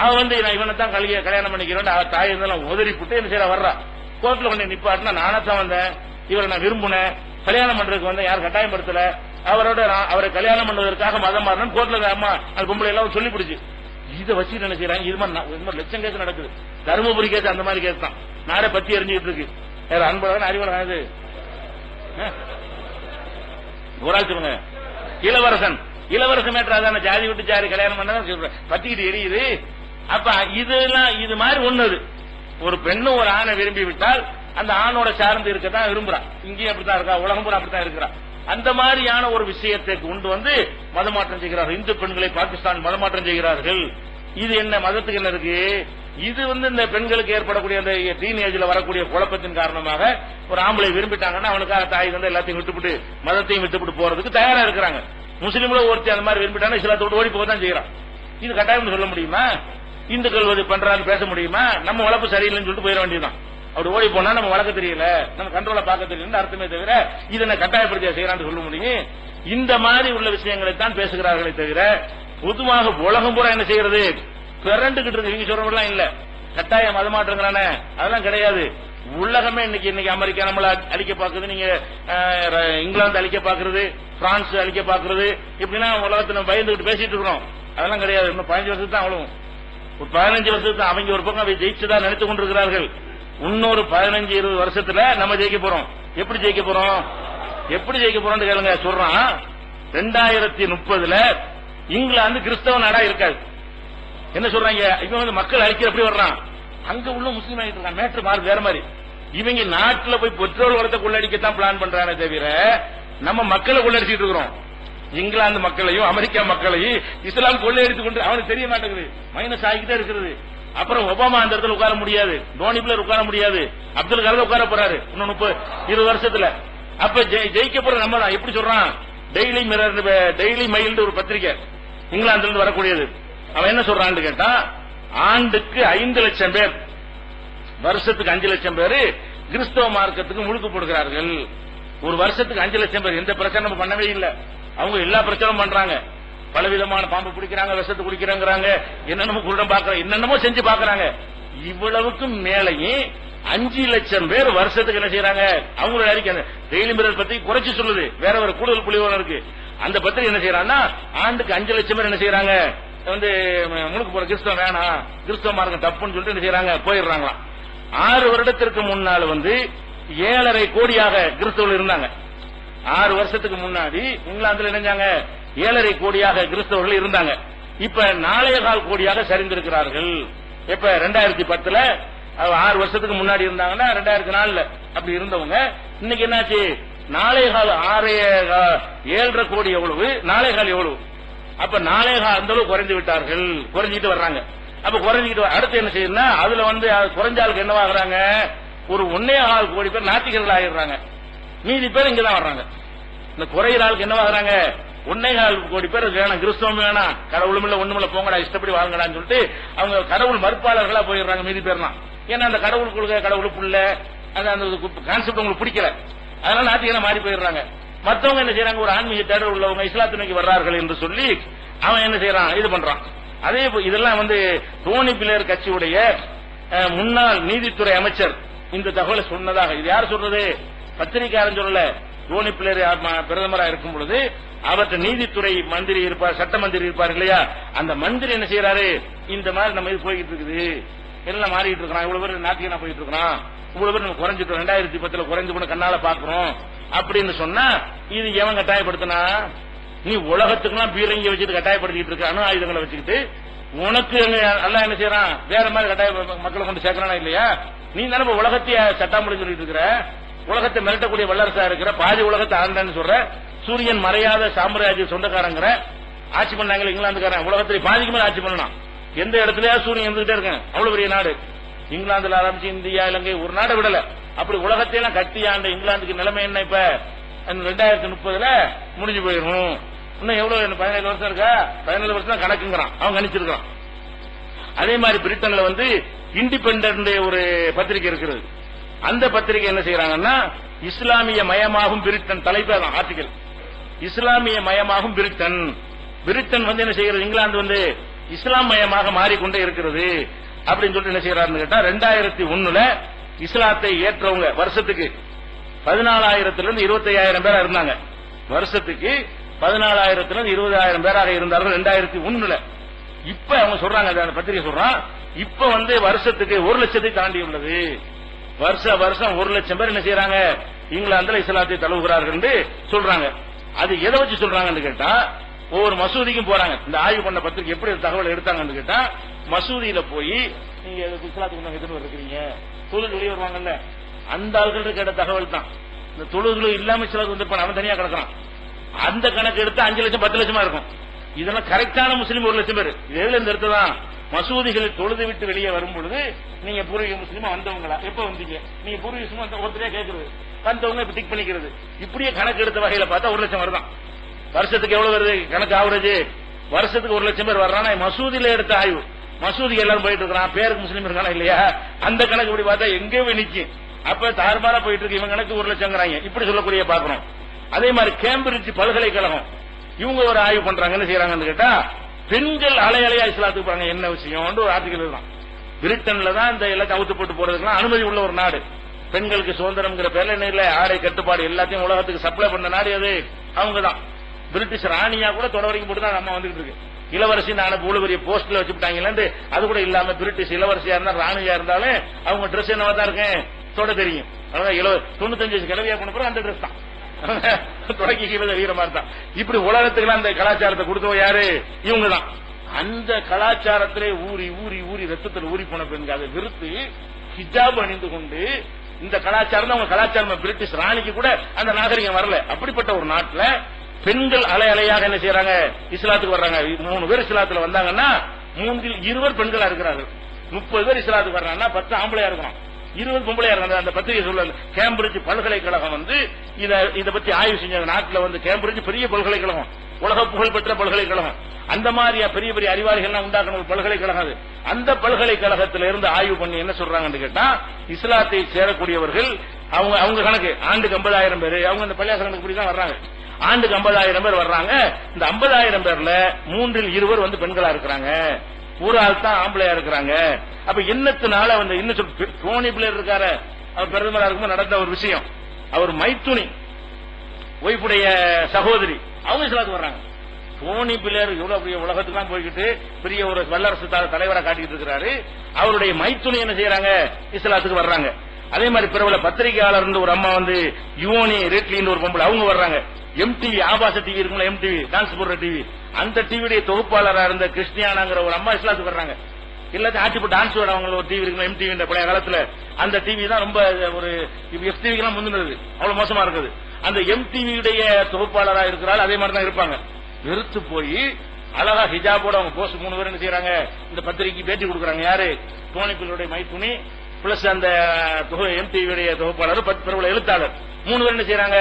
அவன் வந்து நான் இவனை தான் கல்யாணம் பண்ணிக்கிறேன் தாய் இருந்தாலும் உதறி புட்டு என்ன செய்யறா வர்றா? கோர்ட்ல கொண்டு நிப்பாட்டினா நானத்தான் வந்தேன், இவரை நான் விரும்பினேன், கல்யாணம் பண்றதுக்கு வந்து யாரும் கட்டாயப்படுத்தல, அவரை கல்யாணம் பண்ணுவதற்காக மதம் மாறணும் கோர்ட்ல அம்மா அந்த பொம்பளை எல்லாம் சொல்லி பிடிச்சு இதை வச்சு என்ன செய்யறாங்க? இது மாதிரி லட்சம் கேஸ் நடக்குது. தருமபுரி கேஸ் அந்த மாதிரி கேஸ் தான் நாடே பத்தி எரிஞ்சுட்டு இருக்கு. அன்பழகன் அறிவழகன் இது ஒரு ஆள் சொல்லுங்க. இளவரசன் மேற்றாதான ஜாதி விட்டு ஜாதி கல்யாணம் பண்ண பத்திக்கிட்டு எரியுது. அப்ப இதெல்லாம் இது மாதிரி ஒண்ணு. ஒரு பெண்ணும் ஒரு ஆணை விரும்பி விட்டால் அந்த ஆணோட சார்ந்து இருக்கதான் விரும்புறான். இங்கேயும் அப்படித்தான் இருக்கா, உலகம் பூரா அப்படித்தான் இருக்கிறான். அந்த மாதிரியான ஒரு விஷயத்தை கொண்டு வந்து மதமாற்றம் செய்கிறார்கள். இந்து பெண்களை பாகிஸ்தான் மதமாற்றம் செய்கிறார்கள். இது என்ன மதத்துக்கு என்ன இருக்கு? இது வந்து இந்த பெண்களுக்கு ஏற்படக்கூடிய அந்த டீனேஜ்ல வரக்கூடிய குழப்பத்தின் காரணமாக ஒரு ஆம்பளை விரும்பிட்டாங்கன்னா அவனுக்காக தாய் வந்து எல்லாத்தையும் விட்டுவிட்டு மதத்தையும் விட்டுவிட்டு போறதுக்கு தயாரா இருக்கிறாங்க. முஸ்லீம்ல ஒருத்தி அந்த மாதிரி விரும்பிட்டாங்கன்னா இஸ்லாத்தை விட்டு ஓடி போக தான் செய்யறான். இது கட்டாயம் சொல்ல முடியுமா? இந்துக்கள் பண்றாரு பேச முடியுமா? நம்ம வளர்ப்பு சரியில்லைன்னு சொல்லிட்டு போயிட வேண்டியதுதான். அப்படி ஓடி போனா நம்ம வளர்க்க தெரியல, நம்ம கண்ட்ரோல பார்க்க தெரியல அர்த்தமே தவிர இதை நான் கட்டாயப்படுத்தியா செய்யறான்னு சொல்ல முடியும். இந்த மாதிரி உள்ள விஷயங்களை தான் பேசுகிறார்களே தவிர பொதுவாக உலகம் பூரா என்ன செய்யறது? பிறண்டுகிட்டு இருக்கு. நீங்க சொல்றவங்கலாம் இல்ல கட்டாயம் மதமாற்றங்கிறானே அதெல்லாம் கிடையாது. உலகமே இன்னைக்கு அமெரிக்கா நம்மள அழிக்க பாக்குது, நீங்க இங்கிலாந்து அழிக்க பாக்குறது, பிரான்ஸ் அழிக்க பாக்குறது, இப்படின்னா உலகத்தை நம்ம பயந்துகிட்டு பேசிட்டு இருக்கிறோம். அதெல்லாம் கிடையாது. இன்னும் 15 வருஷத்துக்கு தான் அவ்வளவு, ஒரு 15 வருஷத்துக்கு அவங்க ஒரு பக்கம் அவை ஜெயிச்சுதான் நினைத்துக் கொண்டிருக்கிறார்கள். இன்னொரு 15-20 வருஷத்துல நம்ம ஜெயிக்க போறோம். எப்படி ஜெயிக்க போறோம்? எப்படி ஜெயிக்க போறோம்னு கேளுங்க. சொல்றான் 2030 இங்கிலாந்து கிறிஸ்தவ நாடா இருக்காது. என்ன சொல்றாங்க? இவங்க வந்து மக்கள் அழிக்கிற எப்படி வர்றான்? அங்க உள்ள முஸ்லீம் ஆகிட்டு இருக்கான். மேட்ரு மாறு வேற மாதிரி. இவங்க நாட்டுல போய் பெட்ரோல் வளத்தை கொள்ளடிக்கத்தான் பிளான் பண்றானே தவிர நம்ம மக்களை கொள்ளடிச்சிட்டு இருக்கிறோம். இங்கிலாந்து மக்களையும் அமெரிக்கா மக்களையும் இஸ்லாம் கொள்ளையடித்துக் கொண்டு அவனுக்கு தெரிய மாட்டேங்குது. மைனஸ் ஆகிக்கிட்டே இருக்கிறது. அப்புறம் ஒபாமா அந்த இடத்துல உட்கார முடியாது, டோனி பிளேர் உட்கார முடியாது, அப்துல் கலாம் உட்கார போறாரு இன்னும் 30-20 வருஷத்துல. அப்ப ஜெயிக்க போற நம்ம தான். எப்படி சொல்றான்? டெய்லி மைல் ஒரு பத்திரிகை இங்கிலாந்துல இருந்து வரக்கூடியது. அவன் என்ன சொல்றான்னு கேட்டா ஆண்டுக்கு 5 லட்சம் பேர், வருஷத்துக்கு 5 லட்சம் பேர் கிறிஸ்தவ மார்க்கத்துக்கு முழுக்கு போடுகிறார்கள். ஒரு வருஷத்துக்கு 5 லட்சம் பேர். எந்த பிரச்சனை நம்ம பண்ணவே இல்லை. அவங்க எல்லா பிரச்சனையும் பண்றாங்க. பலவிதமான பாம்பு பிடிக்கிறாங்க, விஷத்தை குடிக்கிறாங்க, என்னென்னமோ குருடம் பாக்குறாங்க, என்னென்னமோ செஞ்சு பாக்குறாங்க. இவ்வளவுக்கும் மேலேயும் 5 லட்சம் பேர் வருஷத்துக்கு என்ன செய்யறாங்க? அவங்களோட அறிக்கை டெய்லி மிரர் பத்தி குறைச்சு சொல்லுது. வேற ஒரு கூடுதல் புள்ளிவரம் இருக்கு. அந்த பத்திரிகை என்ன செய்யறாங்கன்னா ஆண்டுக்கு 5 லட்சம் பேர் என்ன செய்யறாங்க? முழுக்கு போற கிறிஸ்தவம் வேணாம், கிறிஸ்தவ மார்க்கம் தப்புன்னு சொல்லிட்டு என்ன செய்யறாங்க? போயிடுறாங்களாம். 6 வருடத்திற்கு முன்னால் 7.5 கோடியாக கிறிஸ்தவர்கள் இருந்தாங்க. 6 வருஷத்துக்கு முன்னாடி இங்கிலாந்துல இணைஞ்சாங்க. 7.5 கோடியாக கிறிஸ்தவர்கள் இருந்தாங்க. இப்ப 4.25 கோடியாக சரிந்திருக்கிறார்கள். இப்ப 2010 6 வருஷத்துக்கு முன்னாடி இருந்தாங்கன்னா 2004 அப்படி இருந்தவங்க இன்னைக்கு என்னாச்சு? 7.5 கோடி எவ்வளவு, 4.25 எவ்வளவு? அப்ப 4.25 அந்த அளவு குறைந்து விட்டார்கள், குறைஞ்சிட்டு வர்றாங்க. அப்ப குறைஞ்சிட்டு அடுத்து என்ன செய்யுதுன்னா அதுல குறைஞ்சாளுக்கு என்னவாகிறாங்க? ஒரு 1.25 கோடி பேர் நாத்திகர்கள் ஆகிடுறாங்க. மீதி பேர் இங்கதான் வர்றாங்க. இந்த குறையிற ஆளுக்கு என்னவாகிறாங்க? 1.25 கோடி பேர் வேணாம், கிறிஸ்தவம் வேணாம், கடவுளும் இல்ல ஒண்ணுமில்ல, போங்கடா இஷ்டப்படி வாங்கடான்னு சொல்லிட்டு அவங்க கடவுள் மறுப்பாளர்களா போயிடுறாங்க மீதி பேர்லாம். ஏன்னா அந்த கடவுள் கொள்கை, கடவுளுக்குள்ள அந்த கான்செப்ட் உங்களுக்கு பிடிக்கல, அதனால நாத்திகனா மாறி போயிடுறாங்க. மற்றவங்க என்ன செய்யறாங்க? ஒரு ஆன்மீக தேடல் உள்ளவங்க இஸ்லாத்தை நோக்கி வர்றார்கள் என்று சொல்லி அவன் என்ன செய்யறான்? இது பண்றான். அதே இதெல்லாம் டோனி பிளேயர் கட்சியுடைய முன்னாள் நீதித்துறை அமைச்சர் இந்த தகவலை சொன்னதாக. இது யார் சொல்றது? பத்திரிகையாளர் சொல்லல. டோனி பிளேயர் பிரதமரா இருக்கும் பொழுது அவற்றை நீதித்துறை மந்திரி இருப்பார், சட்ட மந்திரி இருப்பார் இல்லையா? அந்த மந்திரி என்ன செய்யறாரு? இந்த மாதிரி நம்ம இது போய்கிட்டு இருக்குது, எல்லாம் மாறிட்டு இருக்கிறான், இவ்வளவு பேர் நாத்திகனா போயிட்டு இருக்கிறான், இவ்வளவு பேர் நம்ம குறைஞ்சிட்டோம், 2010 குறைஞ்சு போன கண்ணால பாக்குறோம் அப்படின்னு சொன்னா இது எவன் கட்டாயப்படுத்தினா? நீ உலகத்துக்குலாம் பீரங்கி வச்சுட்டு கட்டாயப்படுத்திட்டு இருக்க, அணு ஆயுதங்களை வச்சுக்கிட்டு உனக்கு எல்லாம் என்ன செய்யறான்? வேற மாதிரி கட்டாய மக்களை கொண்டு சேர்க்கிறானா இல்லையா? நீ தானே உலகத்தைய சட்டாமொழி சொல்லிட்டு இருக்கிற, உலகத்தை மிரட்டக்கூடிய வல்லரசா இருக்கிற, பாதி உலகத்தை ஆண்டான்னு சொல்ற, சூரியன் மறையாத சாம்ராஜ்ய சொந்தக்காரங்கிற, ஆட்சி பண்ணாங்க இங்கிலாந்துக்காரன், உலகத்தை பாதிக்கு மேல ஆட்சி பண்ணலாம். எந்த இடத்துலயா சூரியன் இருந்துகிட்டே இருக்கேன், அவ்வளவு பெரிய நாடு. இங்கிலாந்துல ஆரம்பிச்சு இந்தியா, இலங்கை ஒரு நாடு விடல. அப்படி உலகத்தையெல்லாம் கட்டி ஆண்ட இங்கிலாந்துக்கு நிலைமை என்ன? இப்ப 2030 முடிஞ்சு போயிடும். இன்னும் எவ்வளவு? 17 வருஷம் இருக்கா? 17 வருஷம் தான் கணக்குங்கிறான், அவன் கணிச்சிருக்கான். அதே மாதிரி பிரிட்டன்ல இண்டிபெண்டன்ட் ஒரு பத்திரிகை இருக்கிறது. அந்த பத்திரிகை என்ன செய்யறாங்கன்னா இஸ்லாமிய மயமாகும் பிரிட்டன், தலைப்பு ஆர்டிகல், இஸ்லாமிய மயமாகும் பிரிட்டன். பிரிட்டன் என்ன செய்கிறது? இங்கிலாந்து இஸ்லாம் மயமாக மாறிக்கொண்டே இருக்கிறது அப்படின்னு சொல்லிட்டு என்ன செய்யறாருன்னு கேட்டா 2001 இஸ்லாத்தை ஏற்றவங்க வருஷத்துக்கு 14,000 to 25,000 பேரா இருந்தாங்க. வருஷத்துக்கு 14,000 to 20,000 பேராக இருந்தார்கள் 2001. இப்ப அவங்க சொல்றாங்க, அந்த பத்திரிகை சொல்றான், இப்ப வருஷத்துக்கு 1 லட்சத்தை தாண்டி உள்ளது. வருஷம் 1 லட்சம் பேர் என்ன செய்யறாங்க? இங்கிலாந்துல இஸ்லாத்தை தழுவுகிறார்கள் என்று சொல்றாங்க. அது எதை வச்சு சொல்றாங்கன்னு கேட்டா ஒவ்வொரு மசூதிக்கும் போறாங்க. இந்த ஆய்வு பண்ண பத்திரிகை எப்படி தகவல் எடுத்தாங்கன்னு கேட்டா மசூதியில போய் நீங்க இஸ்லாத்துக்கு எதிர்ப்பு இருக்கிறீங்க, தொழில் வெளியே வருவாங்கல்ல, அந்த ஆள்கள் கேட்ட தகவல் தான். இந்த தொழுகளும் இல்லாம இஸ்லாத்துக்கு அவன் தனியா கிடக்கிறான். அந்த கணக்கு எடுத்து 5 லட்சம் 10 லட்சமா இருக்கும். இதெல்லாம் கரெக்டான முஸ்லீம் 1 லட்சம் பேர். இது எதுல இருந்து எடுத்துதான்? மசூதிகளில் தொழுது விட்டு வெளியே வரும் பொழுது நீங்க பூர்வீக முஸ்லீமா வந்தவங்களா, எப்ப வந்தீங்க, நீங்க பூர்வீக முஸ்லீம் ஒருத்தரே கேட்கறது, வந்தவங்க இப்ப டிக் பண்ணிக்கிறது. இப்படியே கணக்கு எடுத்த வகையில பார்த்தா 1 லட்சம் வருதான். வருஷத்துக்கு எவ்வளவு வருது கணக்கு? ஆவரேஜ் வருஷத்துக்கு 1 லட்சம் பேர் வர்றானா? மசூதியில எடுத்த ஆய்வு. மசூதிக்கு எல்லாரும் போயிட்டு இருக்கிறான், பேருக்கு முஸ்லீம் இருக்கானா இல்லையா? அந்த கணக்கு இப்படி பார்த்தா எங்கே நிக்கும். அப்ப தாறுமாறா போயிட்டு இருக்கு. இவங்க கணக்கு 1 லட்சங்கிறாங்க, இப்படி சொல்லக்கூடிய பாக்குறோம். அதே மாதிரி கேம்பிரிட்ஜ் பல்கலைக்கழகம் இவங்க ஒரு ஆய்வு பண்றாங்க. என்ன செய்யறாங்கன்னு கேட்டா பெண்கள் அலையலையா இஸ்லாத்துக்கு போறாங்க. என்ன விஷயம் ஒரு ஆர்டிகல் தான். பிரிட்டன்ல தான் இந்த எல்லாத்தையும் அவுத்து போட்டு போறதுக்கு அனுமதி உள்ள ஒரு நாடு. பெண்களுக்கு சுதந்திரம்ங்கிற பேர்ல என்ன இல்ல, ஆடை கட்டுப்பாடு எல்லாத்தையும் உலகத்துக்கு சப்ளை பண்ண நாடு அது அவங்க தான். பிரிட்டிஷ் ராணியா கூட தொட வரைக்கும் போட்டு தான் நம்ம வந்துட்டு இருக்கு. இளவரசி நான் இவ்வளவு பெரிய போஸ்ட்ல வச்சுட்டாங்க, அது கூட இல்லாம பிரிட்டிஷ் இளவரசியா இருந்தா ராணியா இருந்தாலும் அவங்க ட்ரெஸ் என்னவா தான் இருக்கேன் தொட தெரியும். அதான் 95 வயசு கிளவியா கொண்டு போற அந்த ட்ரெஸ் தான் தொடக்கி வீரமா இருந்தான். இப்படி உலகத்துக்கு அந்த கலாச்சாரத்தை கொடுத்தவங்க யாரு? இவங்க தான். அந்த கலாச்சாரத்திலே ஊறி ஊறி ஊறி ரத்தத்தில் ஊறி போன பெண்கள் அதை விருத்து ஹிஜாப் அணிந்து கொண்டு இந்த கலாச்சாரம் அவங்க கலாச்சாரம். பிரிட்டிஷ் ராணிக்கு கூட அந்த நாகரிகம் வரல. அப்படிப்பட்ட ஒரு நாட்டில் பெண்கள் அலை அலையாக என்ன செய்யறாங்க? இஸ்லாத்துக்கு வர்றாங்க. 3 பேர் இஸ்லாத்துல வந்தாங்கன்னா 3 இல் 2 பெண்களா இருக்கிறார்கள். 30 பேர் இஸ்லாத்துக்கு வர்றாங்கன்னா 10 ஆம்பளையா இருக்கிறோம். 20 பொம்பளையா இருக்காங்க. அந்த பத்திரிகை சொல்ல கேம்பிரிட்ஜ் பல்கலைக்கழகம் வந்து இத பத்தி ஆய்வு செஞ்ச நாட்டில் வந்து கேம்பிரிட்ஜ் பெரிய பல்கலைக்கழகம், உலக புகழ்பெற்ற பல்கலைக்கழகம். அந்த மாதிரியா பெரிய பெரிய அறிவாளிகள் உண்டாக்கணும் ஒரு பல்கலைக்கழகம் அது. அந்த பல்கலைக்கழகத்தில இருந்து ஆய்வு பண்ணி என்ன சொல்றாங்கன்னு கேட்டா, இஸ்லாத்தை சேரக்கூடியவர்கள் அவங்க கணக்கு ஆண்டுக்கு 50,000 பேர். அவங்க இந்த பள்ளியாச கணக்கு இப்படிதான் வர்றாங்க. ஆண்டுக்கு 50,000 பேர் வர்றாங்க. இந்த 50,000 பேர்ல 3 வந்து பெண்களா இருக்கிறாங்க, ஒரு ஆள் தான் ஆம்பளையா இருக்கிறாங்க. அப்ப என்னத்தினால வந்து இன்னும் டோனி பிளேயர் இருக்காரு, அவர் பிரதமரா இருக்கும்போது நடந்த ஒரு விஷயம். அவர் மைத்துனி ஒய்ஃபுடைய சகோதரி அவங்க இஸ்லாத்துக்கு வர்றாங்க. டோனி பிளேயர் எவ்வளவு பெரிய உலகத்துக்குலாம் போய்கிட்டு பெரிய ஒரு வல்லரசு தலைவராக காட்டிட்டு இருக்கிறாரு. அவருடைய மைத்துனி என்ன செய்யறாங்க, இஸ்லாத்துக்கு வர்றாங்க. அதே மாதிரி பிரபல பத்திரிகையாளர் ஒரு அம்மா வந்து யுவோனி ரேட்லின்னு ஒரு பொம்பளை அவங்க வர்றாங்க. MTV ஆபாச டிவி இருக்குங்களா, MTV டான்ஸ் போடுற டிவி, அந்த டிவியுடைய தொகுப்பாளராக இருந்த கிறிஸ்டியானாங்கிற ஒரு அம்மா இஸ்லாத்துக்கு வர்றாங்க. எல்லாத்தையும் ஆட்சி போட்டு டான்ஸ் போட அவங்க ஒரு டிவி இருக்குங்களா, MTV பழைய காலத்துல அந்த டிவி தான் ரொம்ப ஒரு FTVக்கெல்லாம் முந்தினது, அவ்வளவு மோசமா இருக்குது. அந்த MTVயுடைய தொகுப்பாளராக இருக்கிறாள், அதே மாதிரி தான் இருப்பாங்க. வெறுத்து போய் அழகா ஹிஜாபோட அவங்க போஸ்ட் 3 பேர் என்ன செய்யறாங்க, இந்த பத்திரிகைக்கு பேட்டி கொடுக்குறாங்க. யாரு, டோனி பிளேயருடைய மைத்துனி பிளஸ் அந்த MTVயுடைய தொகுப்பாளர் பிரபல எழுத்தாளர் 3 பேர் என்ன செய்யறாங்க,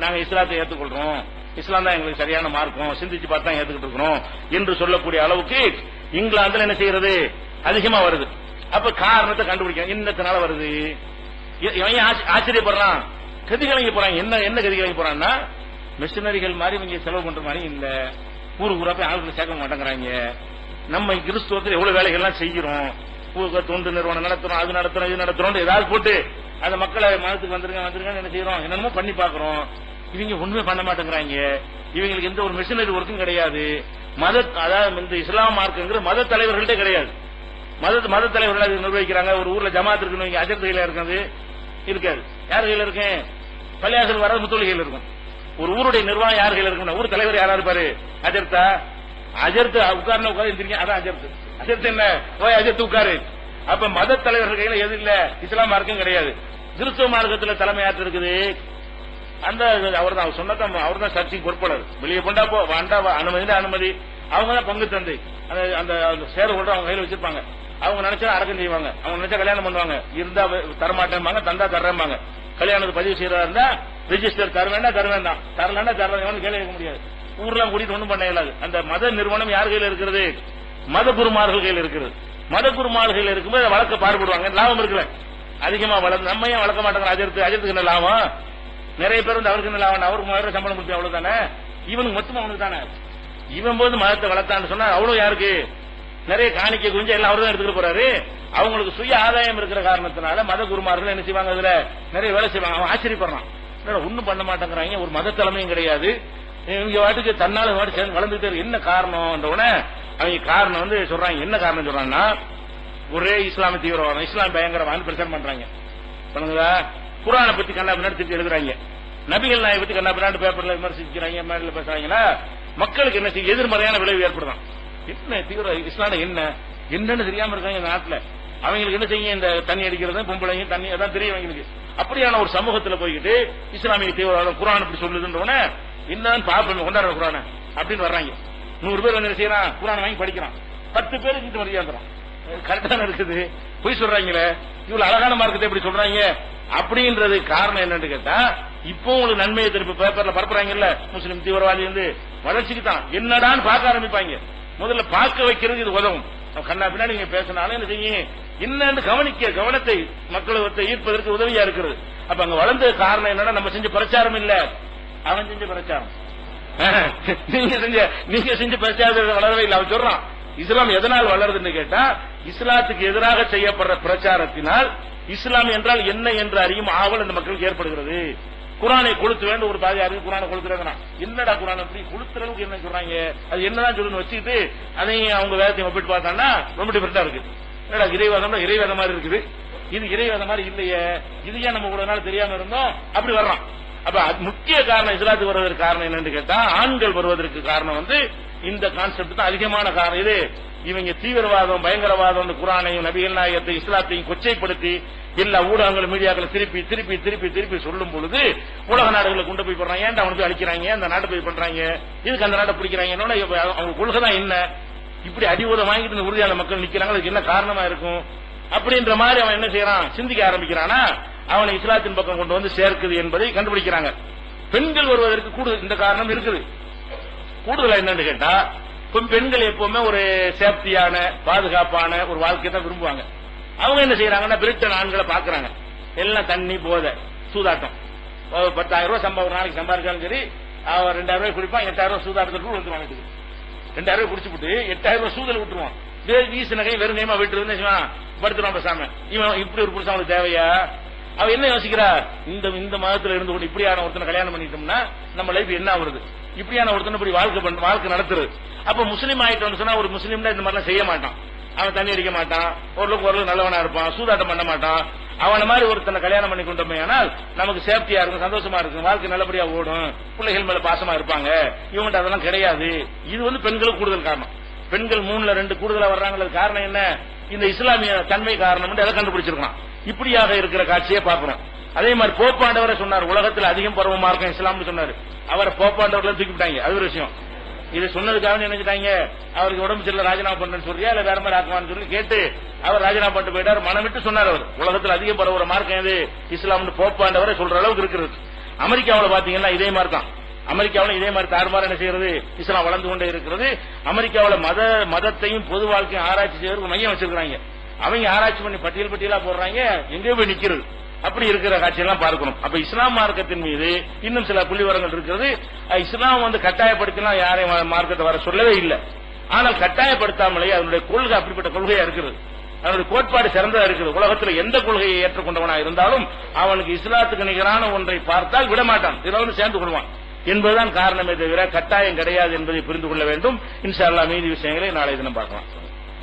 நாங்க இஸ்லாத்தை ஏற்றுக்கொள்றோம், இஸ்லாம் தான் எங்களுக்கு சரியான மார்க்கம், சிந்திச்சு பார்த்து தான் ஏத்துக்கிட்டு இருக்கிறோம் என்று சொல்லக்கூடிய அளவுக்கு இங்கிலாந்துல என்ன செய்யறது அதிகமா வருது. அப்ப காரணத்தை கண்டுபிடிக்க இன்னத்தினால வருது. ஆச்சரியப்படுறான், கதிகலங்கி போறாங்க. என்ன கதிகலங்கி போறான்னா, மிஷினரிகள் மாதிரி இவங்க செலவு பண்ற மாதிரி இல்ல, ஊருக்குறா போய் ஆளுகளை சேர்க்க மாட்டேங்கிறாங்க. நம்ம கிறிஸ்துவத்தில் எவ்வளவு வேலைகள்லாம் செய்கிறோம், தொண்டு நிறுவனம் நடத்துறோம், அது நடத்துறோம், இது நடத்துறோம், ஏதாவது போட்டு அந்த மக்களை மதத்துக்கு வந்துருங்க என்ன செய்யறோம், என்னமோ பண்ணி பாக்குறோம். இவங்க ஒண்ணுமே பண்ண மாட்டேங்கிறாங்க. இவங்களுக்கு எந்த ஒரு மிஷினரி ஒர்க்கும் கிடையாது. அதாவது இந்த இஸ்லாம் மார்க்குங்கிற மத தலைவர்கள்ட்டே கிடையாது. மத தலைவர்கள் நிர்வகிக்கிறாங்க. ஒரு ஊர்ல ஜமாத் இருக்குன்னு அஜர் கையில இருக்கிறது இருக்காது. யார் கையில இருக்கேன், பள்ளியாசல் வர முத்தொழி கையில இருக்கும். ஒரு ஊருடைய நிர்வாகம் யார் கையில இருக்கும், ஊர் தலைவர் யாரா இருப்பாரு, அஜர்த்தா. அஜர்த்து உட்கார்ந்து உட்கார்ந்து அதான் அஜர்த்து. அஜர்த்து என்ன, போய் அஜர்த்து உட்காரு. அப்ப மத தலைவர்கள் கையில எது இல்ல, இஸ்லாம் மார்க்கும் கிடையாது. கிறிஸ்துவ மார்க்கத்துல தலைமையாற்று இருக்குது அந்த அவர் தான் சொன்னதான், அவர் தான் சர்ச்சைக்கு பொறுப்பாளர். வெளியே கொண்டா போ வேண்டா அனுமதி அவங்க தான் பங்கு தந்தை. அந்த சேர கொண்டு அவங்க கையில வச்சிருப்பாங்க. அவங்க நினைச்சா அடக்கம் செய்வாங்க, அவங்க நினைச்சா கல்யாணம் பண்ணுவாங்க. இருந்தா தரமாட்டேன்பாங்க, தந்தா தர்றேன்பாங்க. கல்யாணத்துக்கு பதிவு செய்யறதா இருந்தா ரெஜிஸ்டர் தர வேண்டாம், தரலன்னா தரலாம் கேள்வி கேட்க முடியாது. ஊர்லாம் கூட்டிட்டு ஒண்ணும் பண்ண இயலாது. அந்த மத நிறுவனம் யார் கையில இருக்கிறது, மத குருமார்கள் கையில் இருக்கிறது. மத குருமார்கள் இருக்கும்போது வழக்க பாடுபடுவாங்க. லாபம் இருக்குல்ல, அதிகமா வளர்ந்து நம்ம ஏன் வளர்க்க மாட்டாங்க. அஜர்த்துக்கு என்ன லாபம், நிறைய பேர் வந்து அவருக்கு என்ன லாபம், அவருக்கு 3000 சம்பளம் கொடுத்து அவ்வளவுதானே, இவனுக்கு மொத்தமா அவனுக்கு தானே. இவன் போது மதத்தை வளர்த்தான்னு சொன்னா அவ்வளவு யாருக்கு, நிறைய காணிக்கை குஞ்சு எல்லாம் அவரு தான் எடுத்துட்டு போறாரு. அவங்களுக்கு சுய ஆதாயம் இருக்கிற காரணத்தினால மத குருமார்கள் என்ன செய்வாங்க, அதுல நிறைய வேலை செய்வாங்க. அவன் ஆச்சரியப்படுறான், ஒண்ணும் பண்ண மாட்டேங்கிறாங்க, ஒரு மத தலைமையும் கிடையாது, இவங்க வாட்டுக்கு தன்னால வாட்டு சேர்ந்து வளர்ந்துட்டு என்ன காரணம் உடனே அவங்க காரணம் வந்து சொல்றாங்க. என்ன காரணம் சொல்றாங்கன்னா, ஒரே இஸ்லாமிய தீவிரவாதம், இஸ்லாம் பயங்கரவாதம் பிரச்சாரம் பண்றாங்க. குர்ஆனை பத்தி கண்ணா பின்னாடி திருப்பி எழுதுறாங்க, நபிகள் நாயை பத்தி கண்ணா பின்னாடி பேப்பர்ல விமர்சிக்கிறாங்க, மேல பேசுறாங்கன்னா மக்களுக்கு என்ன செய்ய எதிர்மறையான விளைவு ஏற்படுதான். என்ன தீவிர இஸ்லாம் என்னன்னு தெரியாம இருக்காங்க இந்த நாட்டுல. அவங்களுக்கு என்ன செய்ய, இந்த தண்ணி அடிக்கிறது பொம்பளைங்க தண்ணி அதான் தெரியும் அவங்களுக்கு. அப்படியான ஒரு சமூகத்தில் போய்கிட்டு இஸ்லாமிய தீவிரவாதம் குர்ஆன் இப்படி சொல்லுதுன்றவன என்னன்னு பாப்போம் கொண்டாடுற குர்ஆனை அப்படின்னு வர்றாங்க. 100 பேர் வந்து செய்யறான், குர்ஆனை வாங்கி படிக்கிறான், 10 பேருக்கு மரியாதை கரெக்டான இருக்குது. போய் சொல்றாங்களே இவ்வளவு அழகான மார்க்கத்தை எப்படி சொல்றாங்க அப்படின்றது காரணம் என்னன்னு கேட்டா, இப்போ உங்களுக்கு நன்மையை திருப்பி பேப்பர்ல பரப்புறாங்கல்ல, முஸ்லிம் தீவிரவாதி வந்து வளர்ச்சிக்கு தான் என்னடான்னு பார்க்க ஆரம்பிப்பாங்க. முதல்ல பார்க்க வைக்கிறது இது உதவும். கண்ணா பின்னாடி நீங்க பேசினாலும் என்ன செய்யும், என்னன்னு கவனத்தை மக்களை ஈர்ப்பதற்கு உதவியா இருக்கிறது. அப்ப அங்க வளர்ந்த காரணம் என்னன்னா, நம்ம செஞ்ச பிரச்சாரம் இல்ல, அவன் செஞ்ச பிரச்சாரம். நீங்க செஞ்ச பிரச்சாரம் வளரவே இல்லை. அவன் சொல்றான் இஸ்லாம் எதனால் வளருதுன்னு கேட்டா, இஸ்லாத்துக்கு எதிராக செய்யப்படுற பிரச்சாரத்தினால் இஸ்லாம் என்றால் என்ன என்று அறியும் ஆவல் அந்த மக்களுக்கு ஏற்படுகிறது. குர்ஆனை கொளுத்து வேண்டும் ஒரு பாதியாருக்கு குர்ஆனை கொளுத்துறதுனா என்னடா குர்ஆன் அப்படி கொளுத்துறதுக்கு என்ன சொல்றாங்க, அது என்னதான் சொல்லுன்னு வச்சுக்கிட்டு அதையும் அவங்க வேதத்தையும் ஒப்பிட்டு பார்த்தாங்கன்னா ரொம்ப டிஃபரெண்டா இருக்கு. என்னடா இறைவேதம் மாதிரி இருக்குது, இது இறைவேதம் மாதிரி இல்லையே, இது ஏன் நம்ம கூட நாள் தெரியாம இருந்தோம் அப்படி வர்றான். அப்ப முக்கிய காரணம் இஸ்லாத்துக்கு வருவதற்கு காரணம் என்னன்னு கேட்டா, ஆண்கள் வருவதற்கு காரணம் வந்து இந்த கான்செப்ட் தான் அதிகமான காரணம். இது இவங்க தீவிரவாதம் பயங்கரவாதம் குர்ஆனையும் நபிகள் நாயகத்தை இஸ்லாத்தையும் கொச்சைப்படுத்தி எல்லா ஊடகங்களும் மீடியாக்களை திருப்பி திருப்பி திருப்பி திருப்பி சொல்லும் பொழுது உலக நாடுகளை கொண்டு போய் போடுறாங்க. ஏன்டா அவனுக்கு போய் அழிக்கிறாங்க, அந்த நாட்டை போய் பண்றாங்க, இதுக்கு அந்த நாட்டை பிடிக்கிறாங்க. அவங்க கொள்கை தான் என்ன, இப்படி அடிவுதம் வாங்கிட்டு உறுதியான மக்கள் நிக்கிறாங்க. அதுக்கு என்ன காரணமா இருக்கும், அப்படின்ற மாதிரி அவன் என்ன செய்யறான், சிந்திக்க ஆரம்பிக்கிறானா, அவனை இஸ்லாத்தின் பக்கம் கொண்டு வந்து சேர்க்குது என்பதை கண்டுபிடிக்கிறாங்க. பெண்கள் வருவதற்கு கூடுதல் இந்த காரணம் இருக்குது. கூடுதலா என்னன்னு கேட்டா, பெண்கள் எப்பவுமே ஒரு சேஃப்டியான பாதுகாப்பான ஒரு வாழ்க்கையை தான் விரும்புவாங்க. அவங்க என்ன செய்யறாங்கன்னா, பிரிட்டன் ஆண்களை பாக்குறாங்க, எல்லாம் தண்ணி போதை சூதாட்டம். 10,000 ரூபாய் ஒரு நாளைக்கு சம்பாதிச்சாலும் சரி, அவன் 2,000 ரூபாய் குடிப்பான், 8,000 ரூபாய் சூதாட்டத்துக்கு வந்துருவாங்க. 2,000 ரூபாய் குடிச்சுட்டு 8,000 ரூபாய் சூதல் விட்டுருவான். வீசு நகை வெறும் நேமா வீட்டு வந்து படுத்துருவான் பேசாம. இவன் இப்படி ஒரு புருஷன் அவனுக்கு தேவையா? அவ என்ன யோசிக்கிறா, இந்த மதத்துல இருந்து கொண்டு இப்படியான ஒருத்தனை கல்யாணம் பண்ணிட்டோம்னா நம்ம லைஃப் என்ன ஆகுறது, இப்படியான ஒருத்தனை இப்படி வாழ்க்கை நடத்துறது. அப்ப முஸ்லீம் ஆயிட்டோம்னு சொன்னா, ஒரு முஸ்லீம்னா இந்த மாதிரிலாம் செய்ய மாட்டான். அவன் தண்ணி அடிக்க மாட்டான், ஓரளவுக்கு நல்லவனா இருப்பான், சூதாட்டம் பண்ண மாட்டான். அவன மாதிரி ஒருத்தனை கல்யாணம் பண்ணி கொண்டோமே ஆனால் நமக்கு சேஃப்டியா இருக்கும், சந்தோஷமா இருக்கும், வாழ்க்கை நல்லபடியா ஓடும், பிள்ளைகள் மேல பாசமா இருப்பாங்க. இவங்கள்ட்ட அதெல்லாம் கிடையாது. இது வந்து பெண்களுக்கு கூடுதல் காரணம். பெண்கள் 3ல் 2 கூடுதலா வர்றாங்க. காரணம் என்ன? இந்த இஸ்லாமிய தன்மை காரணம் அதை கண்டுபிடிச்சிருக்கான். இப்படியாக இருக்கிற காட்சியை பார்க்கிறோம். அதே மாதிரி போப்பாண்டவரை சொன்னார், உலகத்தில் அதிகம் பருவ மார்க்கம் இஸ்லாம்னு சொன்னார். அவரை போப்பாண்டவர்ல தூக்கிவிட்டாங்க. அது ஒரு விஷயம். இது சொன்னதுக்காக நினைச்சிட்டாங்க, அவருக்கு உடம்பு சரியில்லை ராஜினாமா பண்றேன்னு சொல்றியா இல்ல வேற மாதிரி ஆக்குவான்னு சொல்லி கேட்டு அவர் ராஜினாமா பண்ணிட்டு போயிட்டார். மனமிட்டு சொன்னார், அவர் உலகத்தில் அதிகம் பரவுற மார்க்கம் எது இஸ்லாம்னு போப்பாண்டவரை சொல்ற அளவுக்கு இருக்கிறது. அமெரிக்காவில் பாத்தீங்கன்னா இதே மாதிரி தான். அமெரிக்காவில் இதே மாதிரி தாறுமாறு என்ன செய்யறது, இஸ்லாம் வளர்ந்து கொண்டே இருக்கிறது. அமெரிக்காவில் மதத்தையும் பொது வாழ்க்கையும் ஆராய்ச்சி செய்யறதுக்கு மையம் வச்சிருக்காங்க. அவங்க ஆராய்ச்சி பண்ணி பட்டியலா போடுறாங்க, எங்கேயோ போய் நிக்கிறது. அப்படி இருக்கிற காட்சியெல்லாம் பார்க்கணும். அப்ப இஸ்லாம் மார்க்கத்தின் மீது இன்னும் சில புள்ளிவரங்கள் இருக்கிறது. இஸ்லாம் வந்து கட்டாயப்படுத்தினா யாரையும் மார்க்கத்தை வர சொல்லவே இல்லை. ஆனால் கட்டாயப்படுத்தாமலே அதனுடைய கொள்கை அப்படிப்பட்ட கொள்கையா இருக்கிறது. அதனுடைய கோட்பாடு சிறந்ததா இருக்குது. உலகத்தில் எந்த கொள்கையை ஏற்றுக்கொண்டவனா இருந்தாலும் அவனுக்கு இஸ்லாத்துக்கு நிகரான ஒன்றை பார்த்தால் விடமாட்டான், இதெல்லாம் சேர்ந்து கொள்வான் என்பதுதான் காரணமே தவிர கட்டாயம் கிடையாது என்பதை புரிந்து கொள்ள வேண்டும். இன்ஷா அல்லாஹ் மீதி விஷயங்களை நாளை தினம் பார்க்கலாம்.